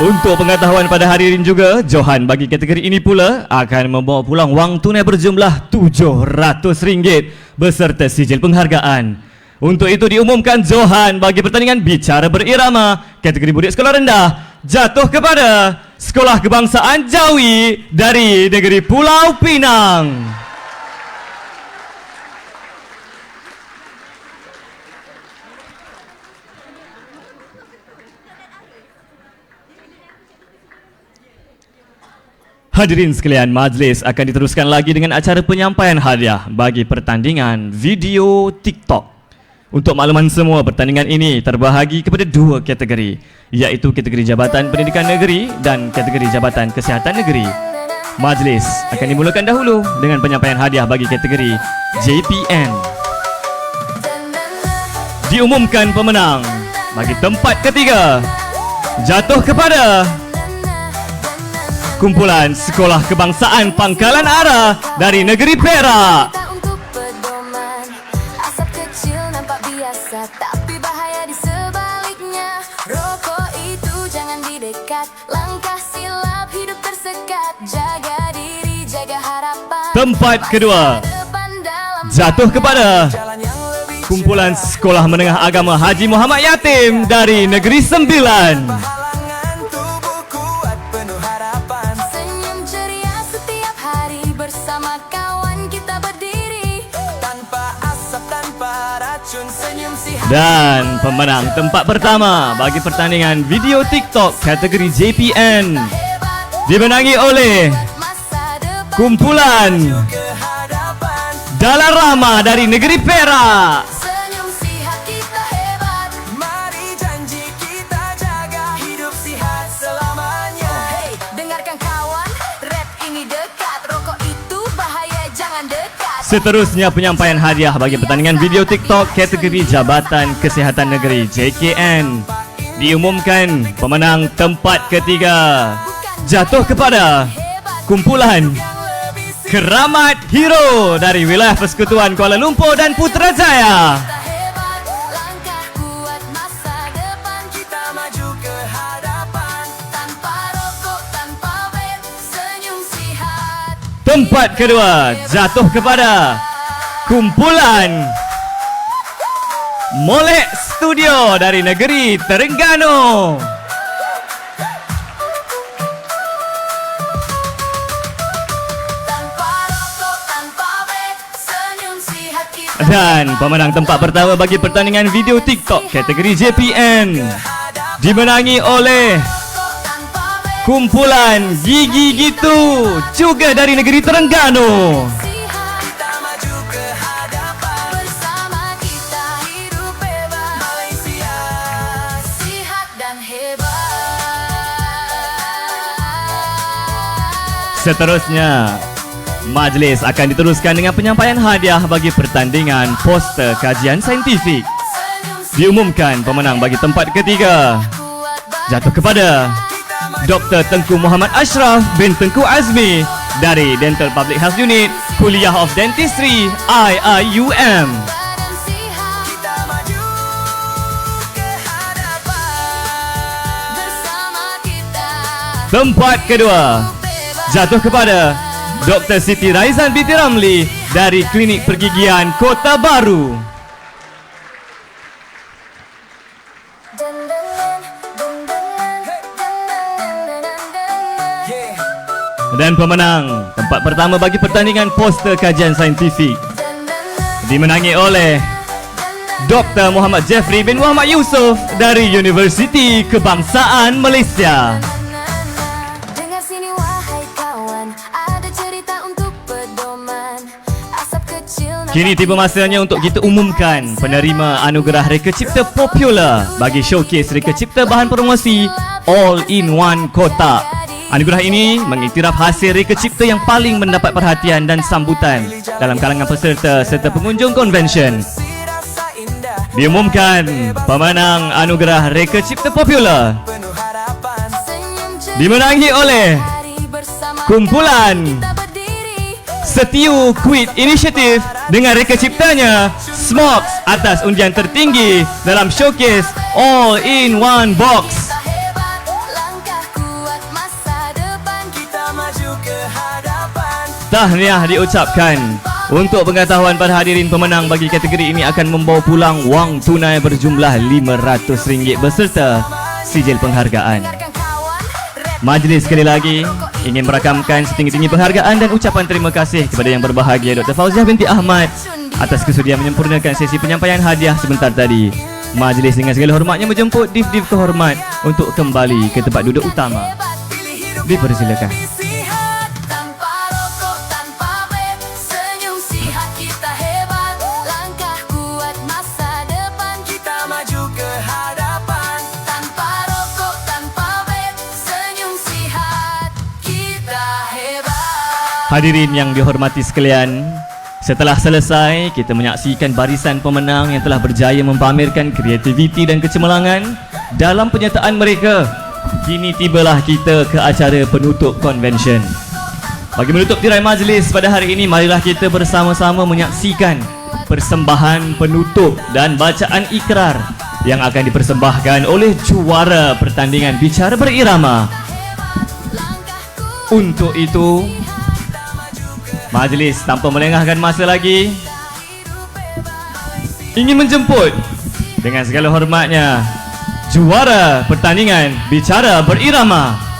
Untuk pengetahuan pada hadirin juga, Johan bagi kategori ini pula akan membawa pulang wang tunai berjumlah RM700 beserta sijil penghargaan. Untuk itu diumumkan Johan bagi pertandingan bicara berirama kategori murid sekolah rendah jatuh kepada Sekolah Kebangsaan Jawi dari Negeri Pulau Pinang. Hadirin sekalian, majlis akan diteruskan lagi dengan acara penyampaian hadiah bagi pertandingan video TikTok. Untuk makluman semua, pertandingan ini terbahagi kepada dua kategori, iaitu kategori Jabatan Pendidikan Negeri dan kategori Jabatan Kesihatan Negeri. Majlis akan dimulakan dahulu dengan penyampaian hadiah bagi kategori JPN. Diumumkan pemenang bagi tempat ketiga jatuh kepada kumpulan Sekolah Kebangsaan Pangkalan Ara dari negeri Perak. Untuk pedoman, asap kecil nampak biasa, tapi bahaya di sebaliknya. Rokok itu jangan didekat, langkah silap hidup tersekat. Jaga diri, jaga harapan. Tempat kedua jatuh kepada kumpulan Sekolah Menengah Agama Haji Muhammad Yatim dari negeri Sembilan. Halangan tubuh kuat penuh harapan. Senyum ceria setiap hari, bersama kawan kita berdiri. Tanpa asap, tanpa racun, senyum sihat. Dan pemenang tempat pertama bagi pertandingan video TikTok kategori JPN dimenangi oleh Masa depan kumpulan Ke hadapan, Dalar Rahmah dari negeri Perak. senyum sihat kita hebat. mari janji kita jaga hidup sihat selamanya. Hey, dengarkan kawan, rap ini dekat. Rokok itu bahaya, jangan dekat. Seterusnya penyampaian hadiah bagi pertandingan video TikTok kategori Jabatan Kesihatan Negeri JKN. Diumumkan pemenang tempat ketiga jatuh kepada kumpulan Keramat Hero dari wilayah Persekutuan Kuala Lumpur dan Putrajaya. Kita hebat, langkah kuat, masa depan Kita maju ke hadapan. tanpa rokok, tanpa vape, senyum sihat. Tempat kedua jatuh kepada kumpulan Molek Studio dari negeri Terengganu. Tanpa rokok, tanpa vape, senyum sihat kita. Dan pemenang tempat pertama bagi pertandingan video TikTok kategori JPN dimenangi oleh Rokok tanpa vape, kumpulan Gigi Gitu juga dari negeri Terengganu. sihat. Kita maju ke hadapan. Bersama kita hidup bebas, Malaysia. sihat dan hebat. Seterusnya, majlis akan diteruskan dengan penyampaian hadiah bagi pertandingan poster kajian saintifik. Senyum sihat, Diumumkan pemenang bagi tempat ketiga kuat jatuh kepada Dr. Tengku Muhammad Ashraf bin Tengku Azmi dari Dental Public Health Unit, Kuliah of Dentistry, IIUM. badan sihat. Kita maju ke hadapan. Bersama kita Tempat kedua bebas. jatuh kepada Dr. Siti Raizan binti Ramli dari Klinik Pergigian Kota Baru. Dan pemenang tempat pertama bagi pertandingan poster kajian saintifik dimenangi oleh Dr. Muhammad Jeffrey bin Muhammad Yusof dari Universiti Kebangsaan Malaysia. Dengar sini wahai kawan, ada cerita untuk pedoman. Asap kecil Kini tiba masanya untuk kita umumkan penerima anugerah Reka Cipta Popular bagi showcase Reka Cipta Bahan Promosi All-in-One Kotak. Anugerah ini mengiktiraf hasil Reka Cipta yang paling mendapat perhatian dan sambutan dalam kalangan peserta serta pengunjung konvensyen. Rasa indah Diumumkan pemenang anugerah Reka Cipta Popular penuh harapan. senyum ceria dimenangi oleh hari bersama kumpulan kita berdiri. Setiu Quit Initiative dengan reka ciptanya Smoks atas undian tertinggi dalam showcase All-in-One Box. Kita hebat, langkah kuat, masa depan Kita maju ke hadapan. Tahniah diucapkan untuk pengetahuan para hadirin pemenang bagi kategori ini akan membawa pulang wang tunai berjumlah RM500 beserta sijil penghargaan. Dengarkan kawan, rap Majlis sekali lagi ingin merakamkan setinggi-tinggi penghargaan dan ucapan terima kasih kepada yang berbahagia Dr. Fauziah binti Ahmad atas kesudian menyempurnakan sesi penyampaian hadiah sebentar tadi. Majlis dengan segala hormatnya menjemput div-div kehormat untuk kembali ke tempat duduk utama. hebat, pilih hidup Dipersilakan. sihat. Tanpa rokok, tanpa vape, senyum sihat kita hebat. Langkah kuat, masa depan Kita maju ke hadapan. tanpa rokok, tanpa vape, senyum sihat kita hebat. Hadirin yang dihormati sekalian, Setelah selesai, kita menyaksikan barisan pemenang yang telah berjaya mempamerkan kreativiti dan kecemerlangan dalam penyertaan mereka. Kini tibalah kita ke acara penutup konvensyen. Bagi menutup tirai majlis pada hari ini, marilah kita bersama-sama menyaksikan persembahan penutup dan bacaan ikrar yang akan dipersembahkan oleh juara pertandingan bicara berirama. Untuk itu, majlis tanpa melengahkan masa lagi ingin menjemput dengan segala hormatnya juara pertandingan bicara berirama.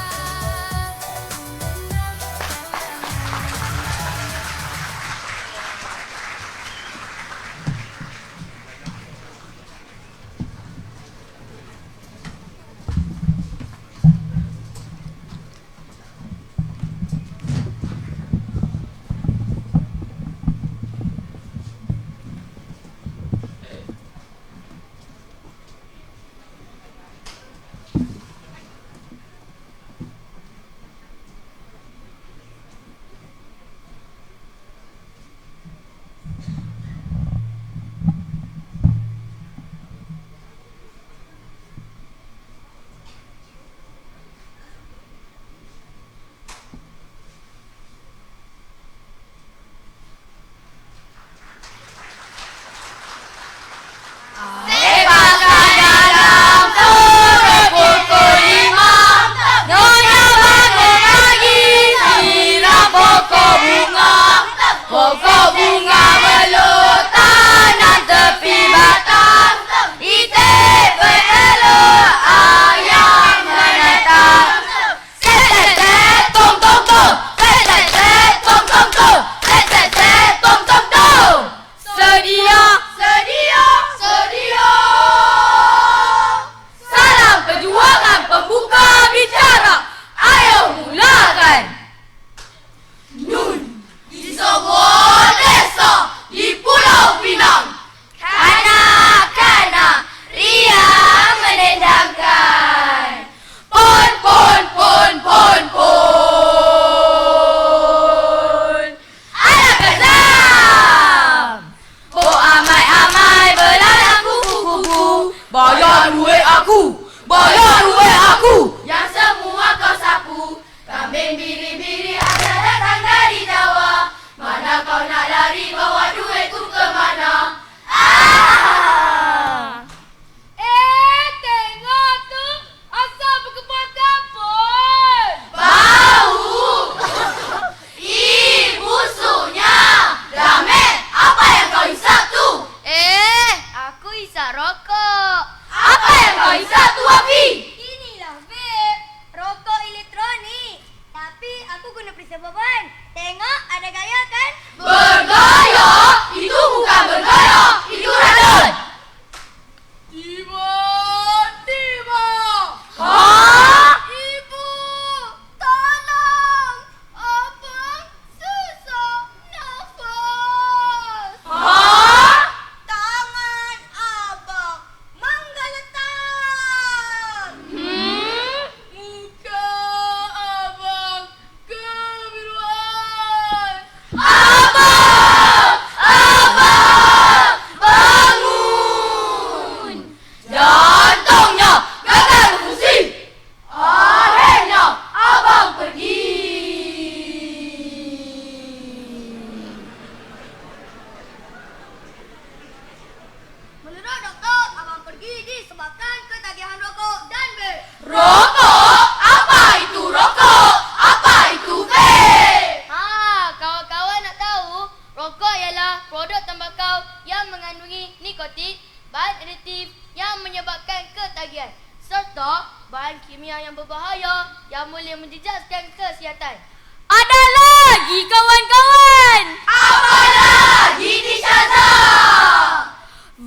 Ada lagi kawan-kawan. Apa lagi Nishaza?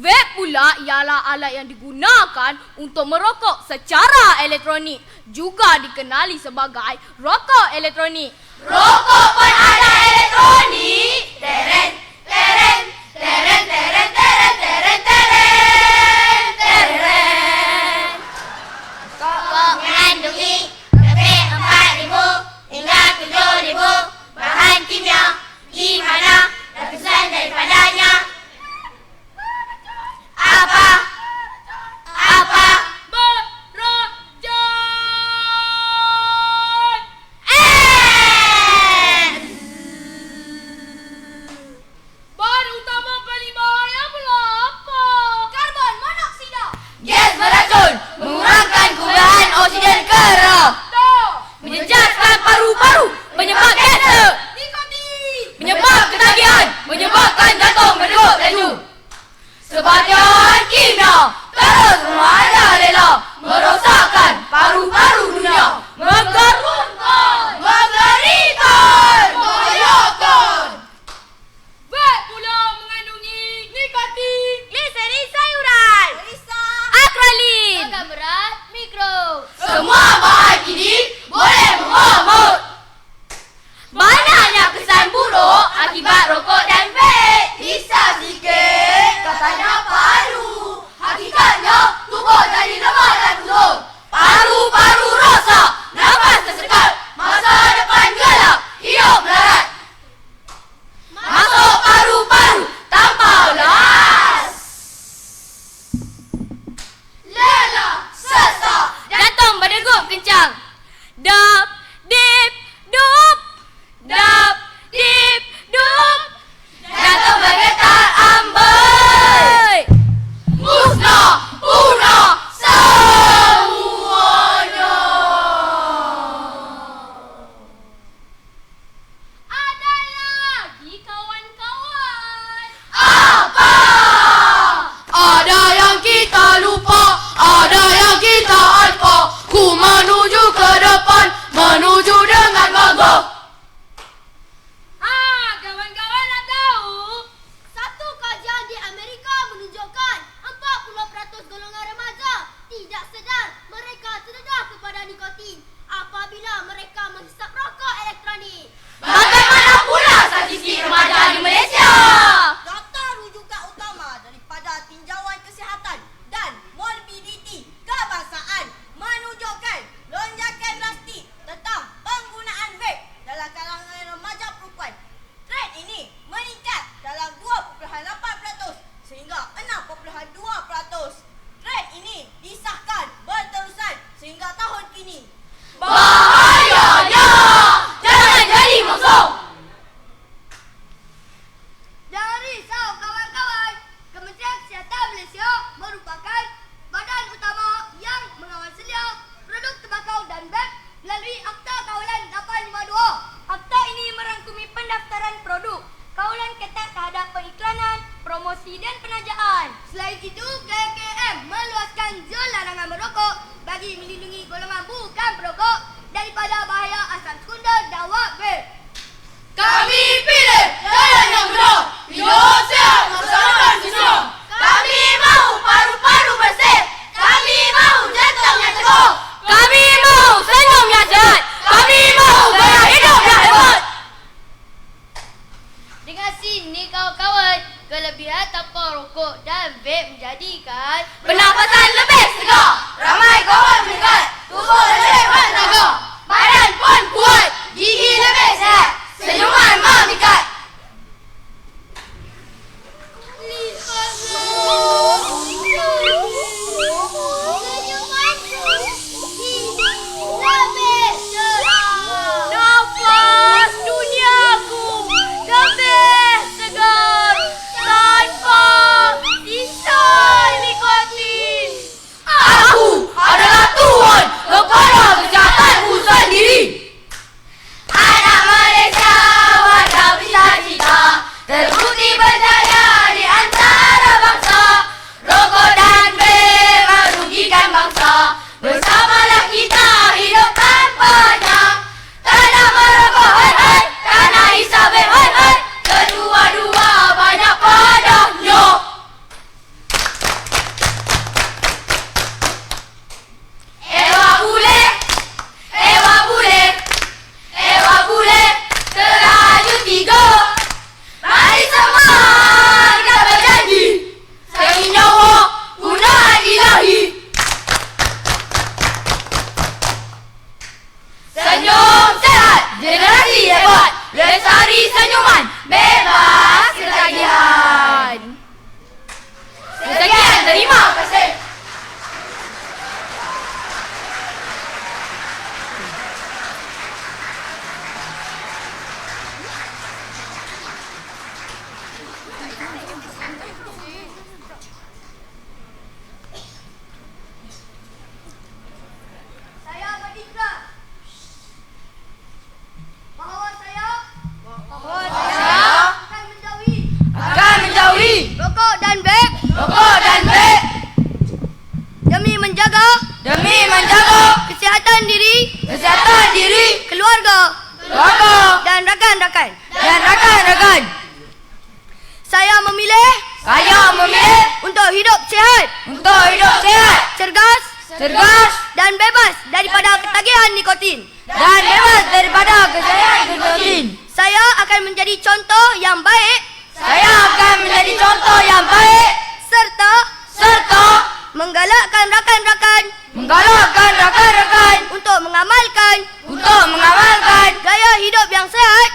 Vape pula ialah alat yang digunakan untuk merokok secara elektronik. Juga dikenali sebagai rokok elektronik. Rokok pun ada elektronik. Teren, teren, teren, teren, teren, teren, teren, teren. Rokok mengandungi lebih 4,000 hingga 7,000 bahan kimia di mana ratusan Sebagian kimia terus merajalela, merosakkan paru-paru dunia, menggerunkan, mengerikan, membahayakan. Vape pula mengandungi nikotin, gliserin sayuran, akralin, logam berat, mikro. Semua bahan ini boleh mengamut. Banyaknya kesan buruk akibat rokok dan vape. Bisa sikit katanya paru. Hakikatnya tubuh jadi lemah dan kusut. Paru-paru rosak, nafas tersekat, masa depan gelap, hidup melarat. Masuk paru-paru tanpa ulas. Lelah, sesak, jantung berdegup kencang. Dap, dip, dup. Dap, dip, dup. Jantung bergetar amboi. Musnah, punah, semuanya. Ada lagi kawan-kawan. Apa? Ada yang kita lupa, ada yang kita alpa. Ku menuju ke depan, menuju dengan bangga. Kawan-kawan nak tahu? Satu kajian di Amerika menunjukkan 40% golongan remaja tidak sedar mereka terdedah kepada nikotin apabila mereka menghisap rokok elektronik. Bagaimana pula statistik remaja di Malaysia? Data rujukan utama daripada tinjauan kesihatan dan morbiditi kebangsaan menunjukkan lonjakan drastik tentang penggunaan vape dalam kalangan remaja perempuan. Trend ini meningkat dalam 2.8% sehingga 6.2%. Trend ini disahkan berterusan sehingga tahun kini. Bahayanya! Jangan jadi musuh! Jangan risau kawan-kawan. Kementerian Kesihatan Malaysia merupakan badan utama yang mengawal selia produk tembakau dan vape melalui Akta Kawalan 852. Akta ini merangkumi pendaftaran produk, kawalan ketat terhadap pengiklanan, promosi dan penajaan. Selain itu, KKM meluaskan zon larangan merokok bagi melindungi golongan bukan perokok daripada bahaya asam sekunder dan wak vape. Kami pilih jalan yang benar, hidup sihat, masa depan sejuk. Kami mahu paru-paru bersih, kami mahu jantung yang teguh, kami mahu senyum yang sehat, kami mahu gaya hidup yang hebat. Dengar sini kawan-kawan, kelebihan tanpa rokok dan vape menjadikan pernafasan lebih segar, ramai kawan mendekat, tubuh lebih bertenaga, badan pun kuat, gigi lebih sehat, senyuman memikat. Nafas duniaku lebih segar tanpa sisa nikotin. Aku adalah Tuhan kepada kesehatanku sendiri. Anak Malaysia wadah bercita-cita, terbukti berjaya di antara bangsa. Rokok dan vape merugikan bangsa. Bersamalah kita hidup tanpanya. Tanah merokok hai-hai, tanah hisap vape hai-hai. Kedua-dua banyak padanya. Ewa bule, ewa bule, ewa bule, teraju tiga. Mari semua rokok dan vape. Demi menjaga kesihatan diri, keluarga dan rakan-rakan. Saya memilih untuk hidup sihat, cergas dan bebas daripada ketagihan nikotin. Saya akan menjadi contoh yang baik. Serta menggalakkan rakan-rakan untuk mengamalkan gaya hidup yang sehat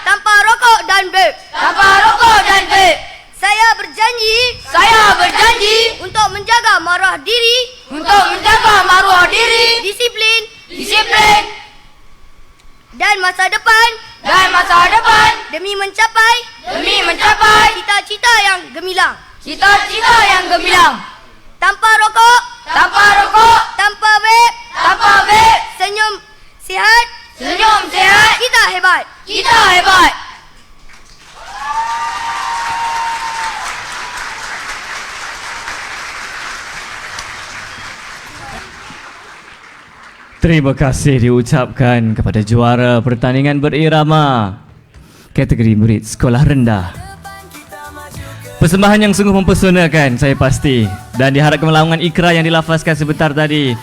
tanpa rokok dan vape. Saya berjanji untuk menjaga maruah diri, disiplin dan masa depan demi mencapai cita-cita yang gemilang. Tanpa rokok, tanpa vape, senyum sihat, kita hebat. Terima kasih diucapkan kepada juara pertandingan berirama kategori murid sekolah rendah. Persembahan yang sungguh mempesonakan, saya pasti, dan diharap kemelawangan ikrar yang dilafazkan sebentar tadi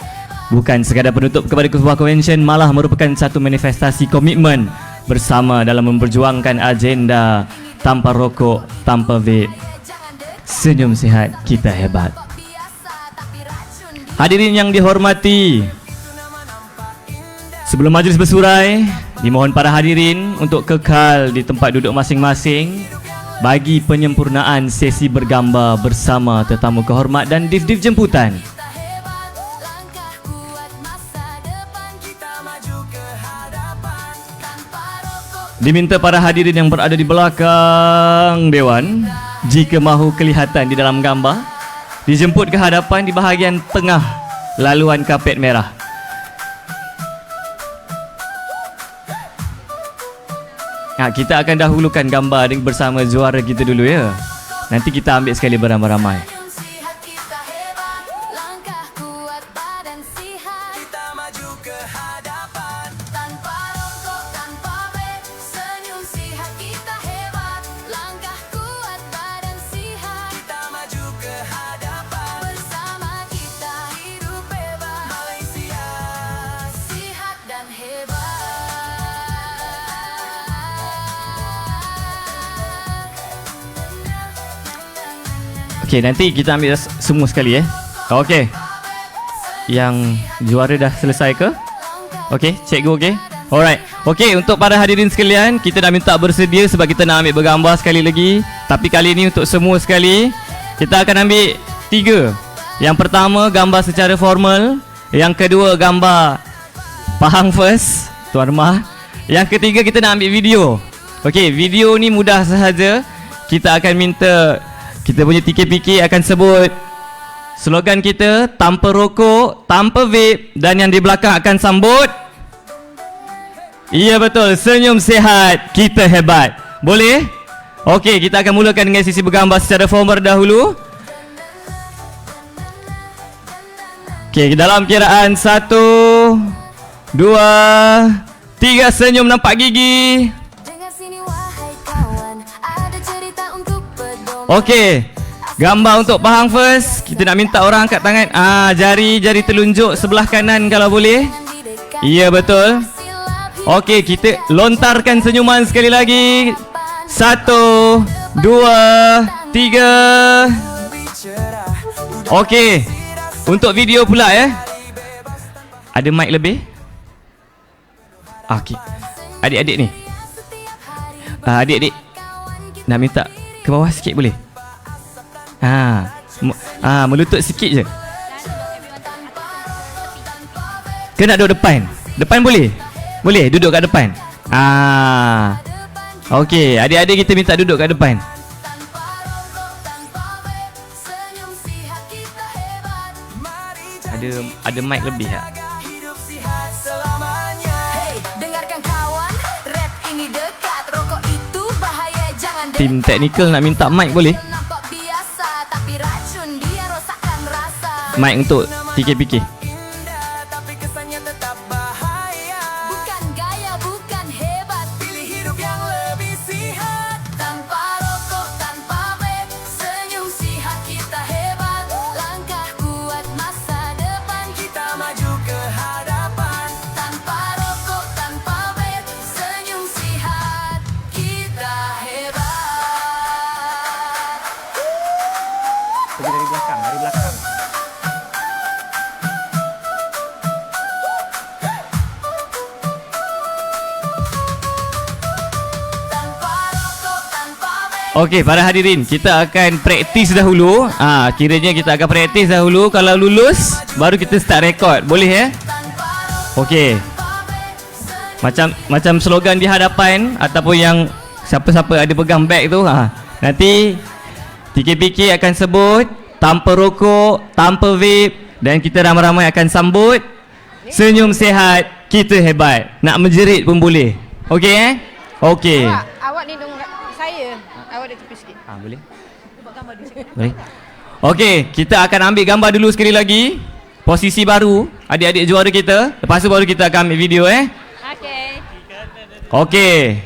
bukan sekadar penutup kepada sebuah konvensyen, malah merupakan satu manifestasi komitmen bersama dalam memperjuangkan agenda tanpa rokok, tanpa vape. Senyum sihat, kita hebat. Hadirin yang dihormati, sebelum majlis bersurai, dimohon para hadirin untuk kekal di tempat duduk masing-masing bagi penyempurnaan sesi bergambar bersama tetamu kehormat dan div-div jemputan. Diminta para hadirin yang berada di belakang Dewan, jika mahu kelihatan di dalam gambar, dijemput ke hadapan di bahagian tengah laluan kapet merah. Kita akan dahulukan gambar bersama juara kita dulu ya. Nanti kita ambil sekali beramai-ramai. Okey, nanti kita ambil semua sekali Okey. Yang juara dah selesai ke? Okey, cikgu okey? Alright. Okey, untuk para hadirin sekalian, kita dah minta bersedia sebab kita nak ambil bergambar sekali lagi. Tapi kali ini untuk semua sekali, kita akan ambil 3. Yang pertama, gambar secara formal. Yang kedua, gambar Pahang first, Tuan Rumah. Yang ketiga, kita nak ambil video. Okey, video ni mudah sahaja. Kita akan minta, kita punya TKPK akan sebut slogan kita, tanpa rokok, tanpa vape, dan yang di belakang akan sambut, iya betul, senyum sihat, kita hebat. Boleh? Okey, kita akan mulakan dengan sesi bergambar secara formal dahulu. Okey, dalam kiraan 1, 2, 3, senyum nampak gigi. Okey, gambar untuk Pahang first. Kita nak minta orang angkat tangan. Jari telunjuk sebelah kanan kalau boleh. Ya betul. Okey, kita lontarkan senyuman sekali lagi. 1, 2, 3. Okey, untuk video pula ada mic lebih? Okey, adik-adik ni, adik-adik nak minta ke bawah sikit boleh? Melutut sikit je. Ke nak duduk depan? Depan boleh? Boleh duduk kat depan? Okey, adik-adik kita minta duduk kat depan. Ada mic lebih tak? Tim teknikal nak minta mic boleh? mic untuk TKPK. Tapi kesannya tetap bahaya. Bukan gaya, bukan hebat, Pilih hidup yang lebih sihat. tanpa rokok, tanpa vape, senyum sihat kita hebat. Langkah kuat masa depan, Kita maju ke hadapan. tanpa rokok, tanpa vape, senyum sihat kita hebat. Pergi dari belakang, dari belakang. Tanpa rokok, tanpa vape. Okey, para hadirin, kita akan praktis dahulu. Kiranya kita akan praktis dahulu. Kalau lulus, baru kita start record. Boleh ya? Okey. Macam slogan di hadapan ataupun yang siapa-siapa ada pegang beg tu, nanti TKPK akan sebut tanpa rokok, tanpa vape, dan kita ramai-ramai akan sambut senyum sihat, kita hebat. Nak menjerit pun boleh. Okey Okey. Awak ni dong saya. Awak ada tepi sikit. Boleh? Buat gambar dulu. Boleh. Okey, kita akan ambil gambar dulu sekali lagi. Posisi baru adik-adik juara kita. Lepas tu baru kita akan ambil video Okey. Okey.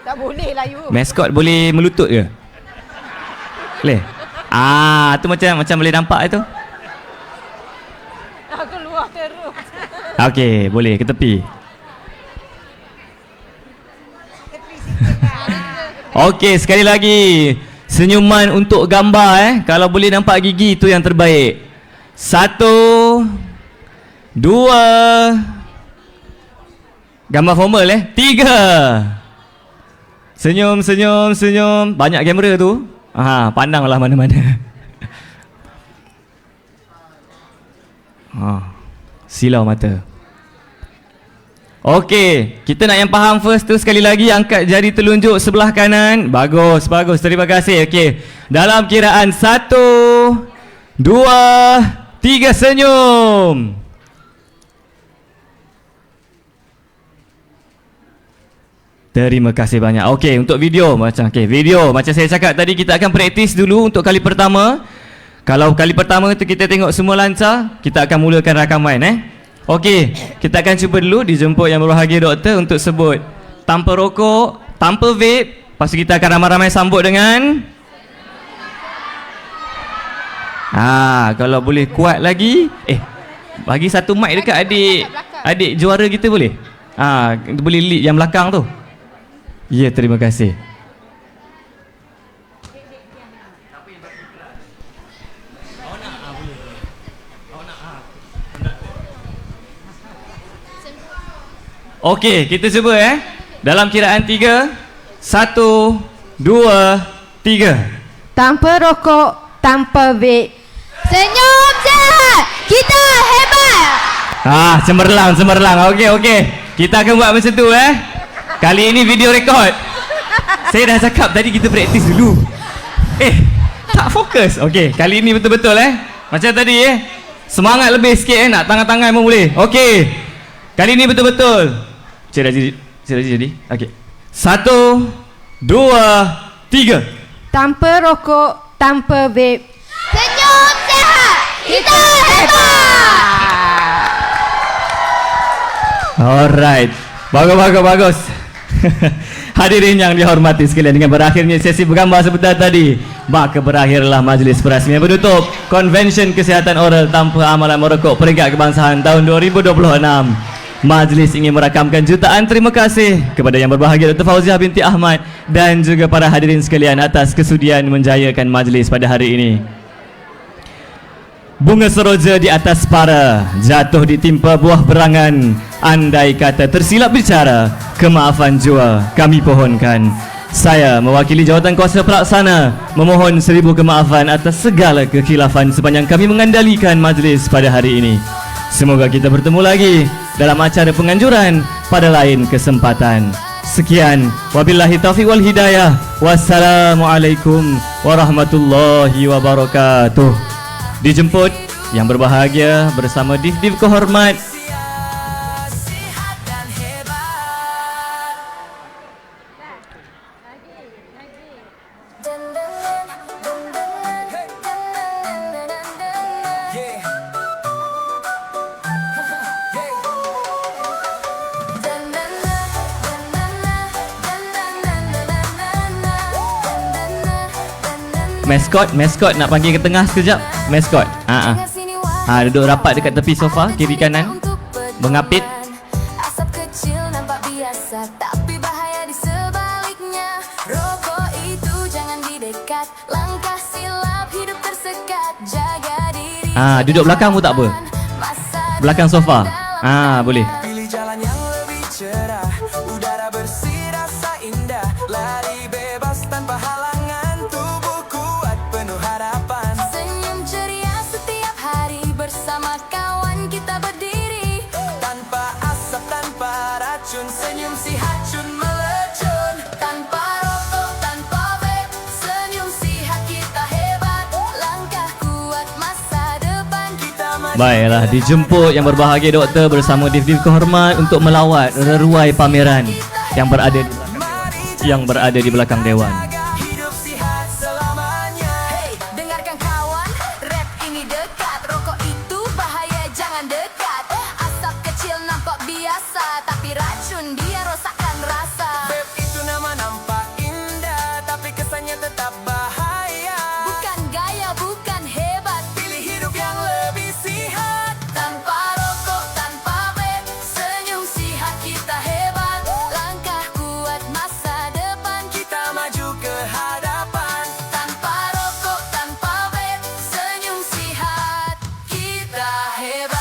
Tak boleh lah you. Maskot boleh melutut ke? Boleh? Tu macam boleh nampak itu. Aku luar terus. Okey, boleh ke tepi. Okey, sekali lagi. Senyuman untuk gambar Kalau boleh nampak gigi itu yang terbaik. 1 2 gambar formal 3. Senyum, senyum, senyum. Banyak kamera tu. Pandanglah mana-mana. Silau mata. Okey, kita nak yang faham first tu sekali lagi angkat jari telunjuk sebelah kanan. Bagus, bagus. Terima kasih. Okey. Dalam kiraan 1 2 3 senyum. Terima kasih banyak. Okey, untuk video macam saya cakap tadi, kita akan praktis dulu untuk kali pertama. Kalau kali pertama tu kita tengok semua lancar, kita akan mulakan rakaman Okey, kita akan cuba dulu dijemput yang berbahagia doktor untuk sebut tanpa rokok, tanpa vape. Lepas tu kita akan ramai-ramai sambut dengan kalau boleh kuat lagi. Bagi satu mic dekat adik juara kita boleh? Boleh lead yang belakang tu. Ya, terima kasih. Okey, kita cuba dalam kiraan 3 1 2 3. Tanpa rokok, tanpa vape, senyum sihat kita hebat. Cemerlang. Okey. Kita akan buat macam tu Kali ini video rekod. Saya dah cakap tadi kita praktis dulu. Tak fokus. Okey, kali ini betul-betul macam tadi semangat lebih sikit nak tangan-tangan pun boleh. Okey. Kali ini betul-betul. Cik Raji jadi. Okey. 1 2 3. Tanpa rokok, tanpa vape, Senyum sihat, kita hebat. Alright. Bagus. Hadirin yang dihormati sekalian, dengan berakhirnya sesi bergambar sebentar tadi, maka berakhirlah majlis perasmian penutup Konvensyen Kesihatan Oral Tanpa Amalan Merokok Peringkat Kebangsaan tahun 2026. Majlis ingin merakamkan jutaan terima kasih kepada yang berbahagia Dr. Fauziah binti Ahmad dan juga para hadirin sekalian atas kesudian menjayakan majlis pada hari ini. Bunga seroja di atas para, jatuh ditimpa buah berangan. Andai kata tersilap bicara, kemaafan jua kami pohonkan. Saya mewakili jawatan kuasa pelaksana memohon 1000 kemaafan atas segala kekhilafan sepanjang kami mengandalikan majlis pada hari ini. Semoga kita bertemu lagi dalam acara penganjuran pada lain kesempatan. Sekian, wabillahi taufiq wal hidayah. Wassalamualaikum warahmatullahi wabarakatuh. Dijemput yang berbahagia bersama div-div kehormat. Dun, dun, dun, dun, dun. Maskot nak panggil ke tengah sekejap. Maskot. Duduk rapat dekat tepi sofa, kiri kanan. Mengapit. Asap kecil nampak biasa, tapi bahaya di sebaliknya. Rokok itu jangan didekat, langkah silap hidup tersekat. Jaga diri. Duduk belakang pun tak apa. Belakang sofa. Boleh. Pilih jalan yang lebih cerah, udara bersih rasa indah, lari bebas tanpa halangan, tubuh kuat penuh harapan. Senyum ceria setiap hari, bersama kawan kita berdiri. Tanpa asap, tanpa racun, senyum si hacun melecun. Tanpa rokok, tanpa vape, senyum sihat kita hebat. Langkah kuat masa depan kita maju. Baiklah, dijemput yang berbahagia doktor bersama div-div kehormat untuk melawat reruai pameran yang berada di belakang dewan. Hidup sihat selamanya. Hey, dengarkan kawan, rap ini dekat. Rokok itu bahaya, jangan dekat. Asap kecil nampak biasa, tapi racun dia rosakkan rasa. Vape itu nama nampak indah, tapi kesannya tetap bahaya. Bukan gaya, bukan hebat, Pilih hidup yang lebih sihat. tanpa rokok, tanpa vape, senyum sihat kita hebat. Langkah kuat masa depan, Kita maju ke hadapan. tanpa rokok, tanpa vape, senyum sihat kita hebat.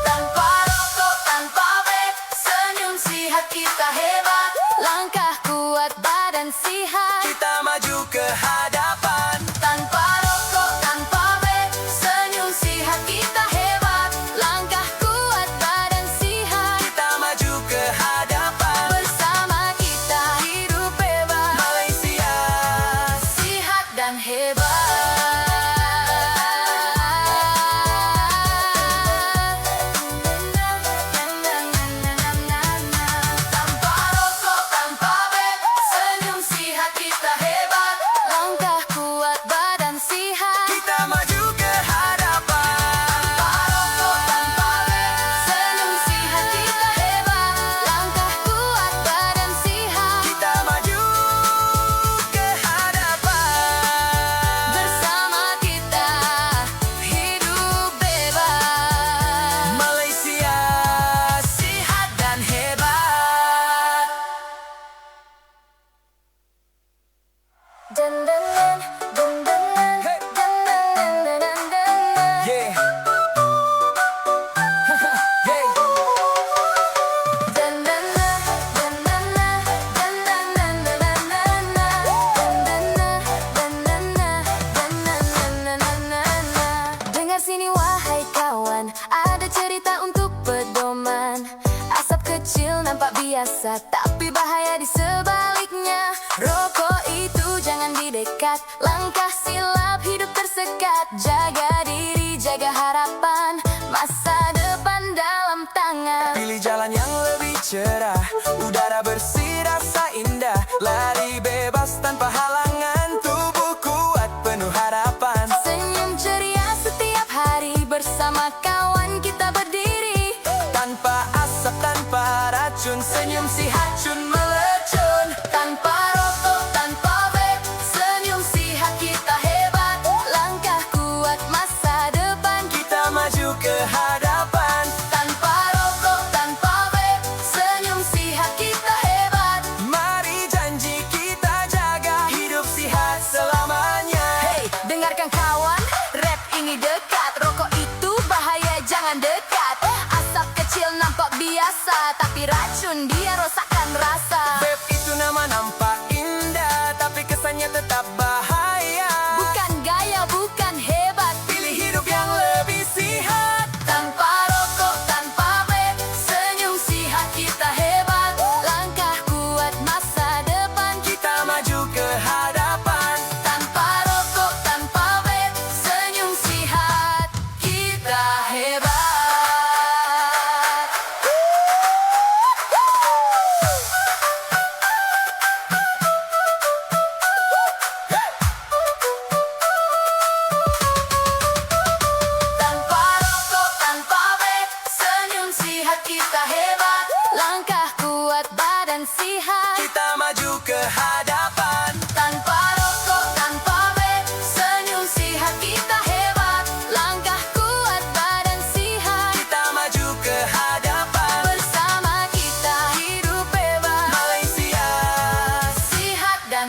Tanpa rokok, tanpa vape, senyum sihat kita hebat. Langkah kuat, badan sihat. Kita maju ke hadapan. Tanpa rokok, tanpa vape, senyum sihat kita hebat. Langkah kuat, badan sihat. Kita maju ke hadapan. Bersama kita hidup bebas, Malaysia. sihat dan hebat. Tanpa rokok, tanpa vape, senyum sihat kita hebat. Langkah kuat, badan sihat. Kita maju ke hadapan. Tanpa rokok, tanpa vape, senyum sihat kita hebat. Langkah kuat, badan sihat. Kita maju ke hadapan. Bersama kita hidup bebas, Malaysia sihat dan hebat. Dan-dan-dan, dan-dan-dan, Hey. dan-dan-dan-dan-dan-dan. Yeah. Yeah. Dan-dan-dan, dan-dan-dan, dan-dan-dan-dan-dan-dan. Dan-dan-dan, dan-dan-dan, dan-dan-dan-dan-dan-dan. Dengar sini wahai kawan, ada cerita untuk pedoman. Asap kecil nampak biasa, tapi bahaya di sebaliknya. Rokok itu jangan didekat, langkah silap hidup tersekat. Jaga diri, jaga harapan, masa depan dalam tangan. Pilih jalan yang lebih cerah, udara bersih rasa indah, lari bebas tanpa halangan, tubuh kuat penuh harapan. Senyum ceria setiap hari, bersama kawan kita berdiri. Tanpa asap, tanpa racun, senyum si hacun melecun. Tanpa rokok, tanpa vape, senyum sihat kita hebat. Langkah kuat masa depan, Kita maju ke hadapan. tanpa rokok, tanpa vape, senyum sihat kita hebat. Mari janji kita jaga hidup sihat selamanya. Hey, dengarkan kawan, rap ini dekat. Rokok itu bahaya, jangan dekat. Asap kecil nampak biasa, tapi racun dia rosakkan rasa. Vape itu nama nampak indah, tapi kesannya tetap bahaya. Bukan gaya, bukan hebat, Pilih hidup yang lebih sihat. tanpa rokok, tanpa vape, senyum sihat kita hebat. Langkah kuat masa depan, Kita maju ke hadapan. tanpa rokok, tanpa vape, senyum sihat kita hebat.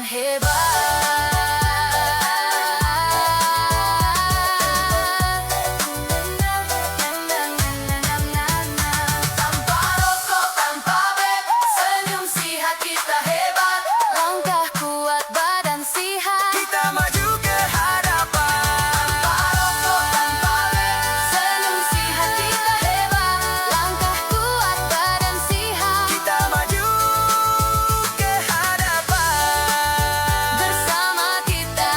hebat. Tanpa rokok, tanpa vape, senyum sihat kita hebat. Langkah kuat, badan sihat, Kita maju ke hadapan. tanpa rokok, tanpa vape, senyum sihat kita hebat. Langkah kuat, badan sihat, Kita maju ke hadapan. bersama kita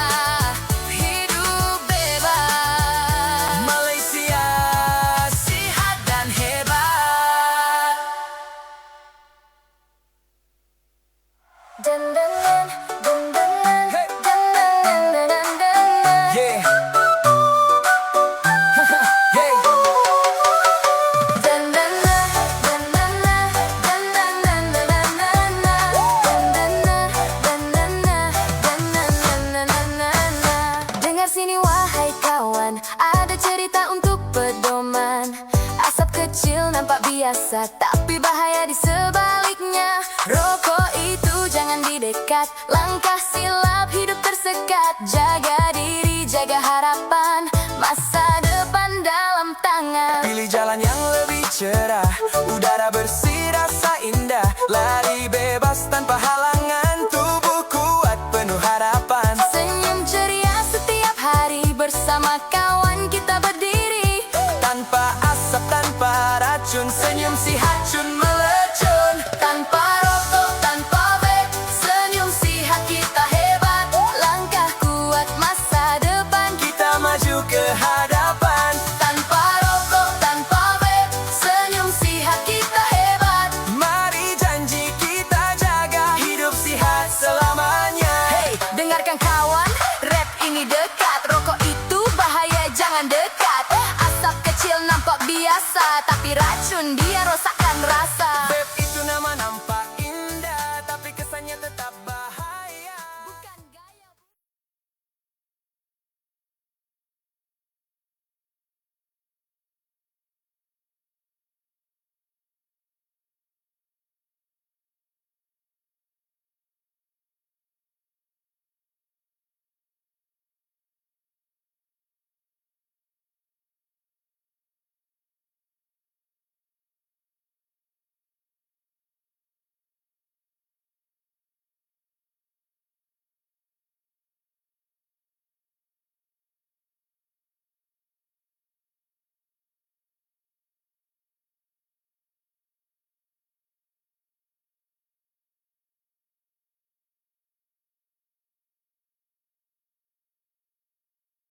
hidup bebas. Malaysia Sihat dan hebat. Dan dan dan dan dan dan Hey. dan dan dan dan dan. Yeah. Yeah. Dan dan dan dan dan dan dan dan dan dan dan dan dan. Dengar sini wahai kawan, ada cerita untuk pedoman. Asap kecil nampak biasa, tapi bahaya di sebaliknya. Rokok itu jangan didekat, langkah silap hidup tersekat. Jaga diri, jaga harapan, masa depan dalam tangan. Pilih jalan yang lebih cerah, udara bersih rasa indah. Lari bebas tanpa halangan, tubuh kuat penuh harapan. Senyum ceria setiap hari, bersama kawan kita berdiri. Tanpa asap, tanpa racun, senyum si hacun melecun. Tanpa rokok, tanpa vape, senyum sihat kita hebat. Langkah kuat masa depan, Kita maju ke hadapan. tanpa rokok, tanpa vape, senyum sihat kita hebat. Mari janji kita jaga hidup sihat selamanya. Hey, dengarkan kawan, rap ini dekat. Rokok itu bahaya, jangan dekat. Asap kecil nampak biasa, tapi racun dia rosakkan rasa.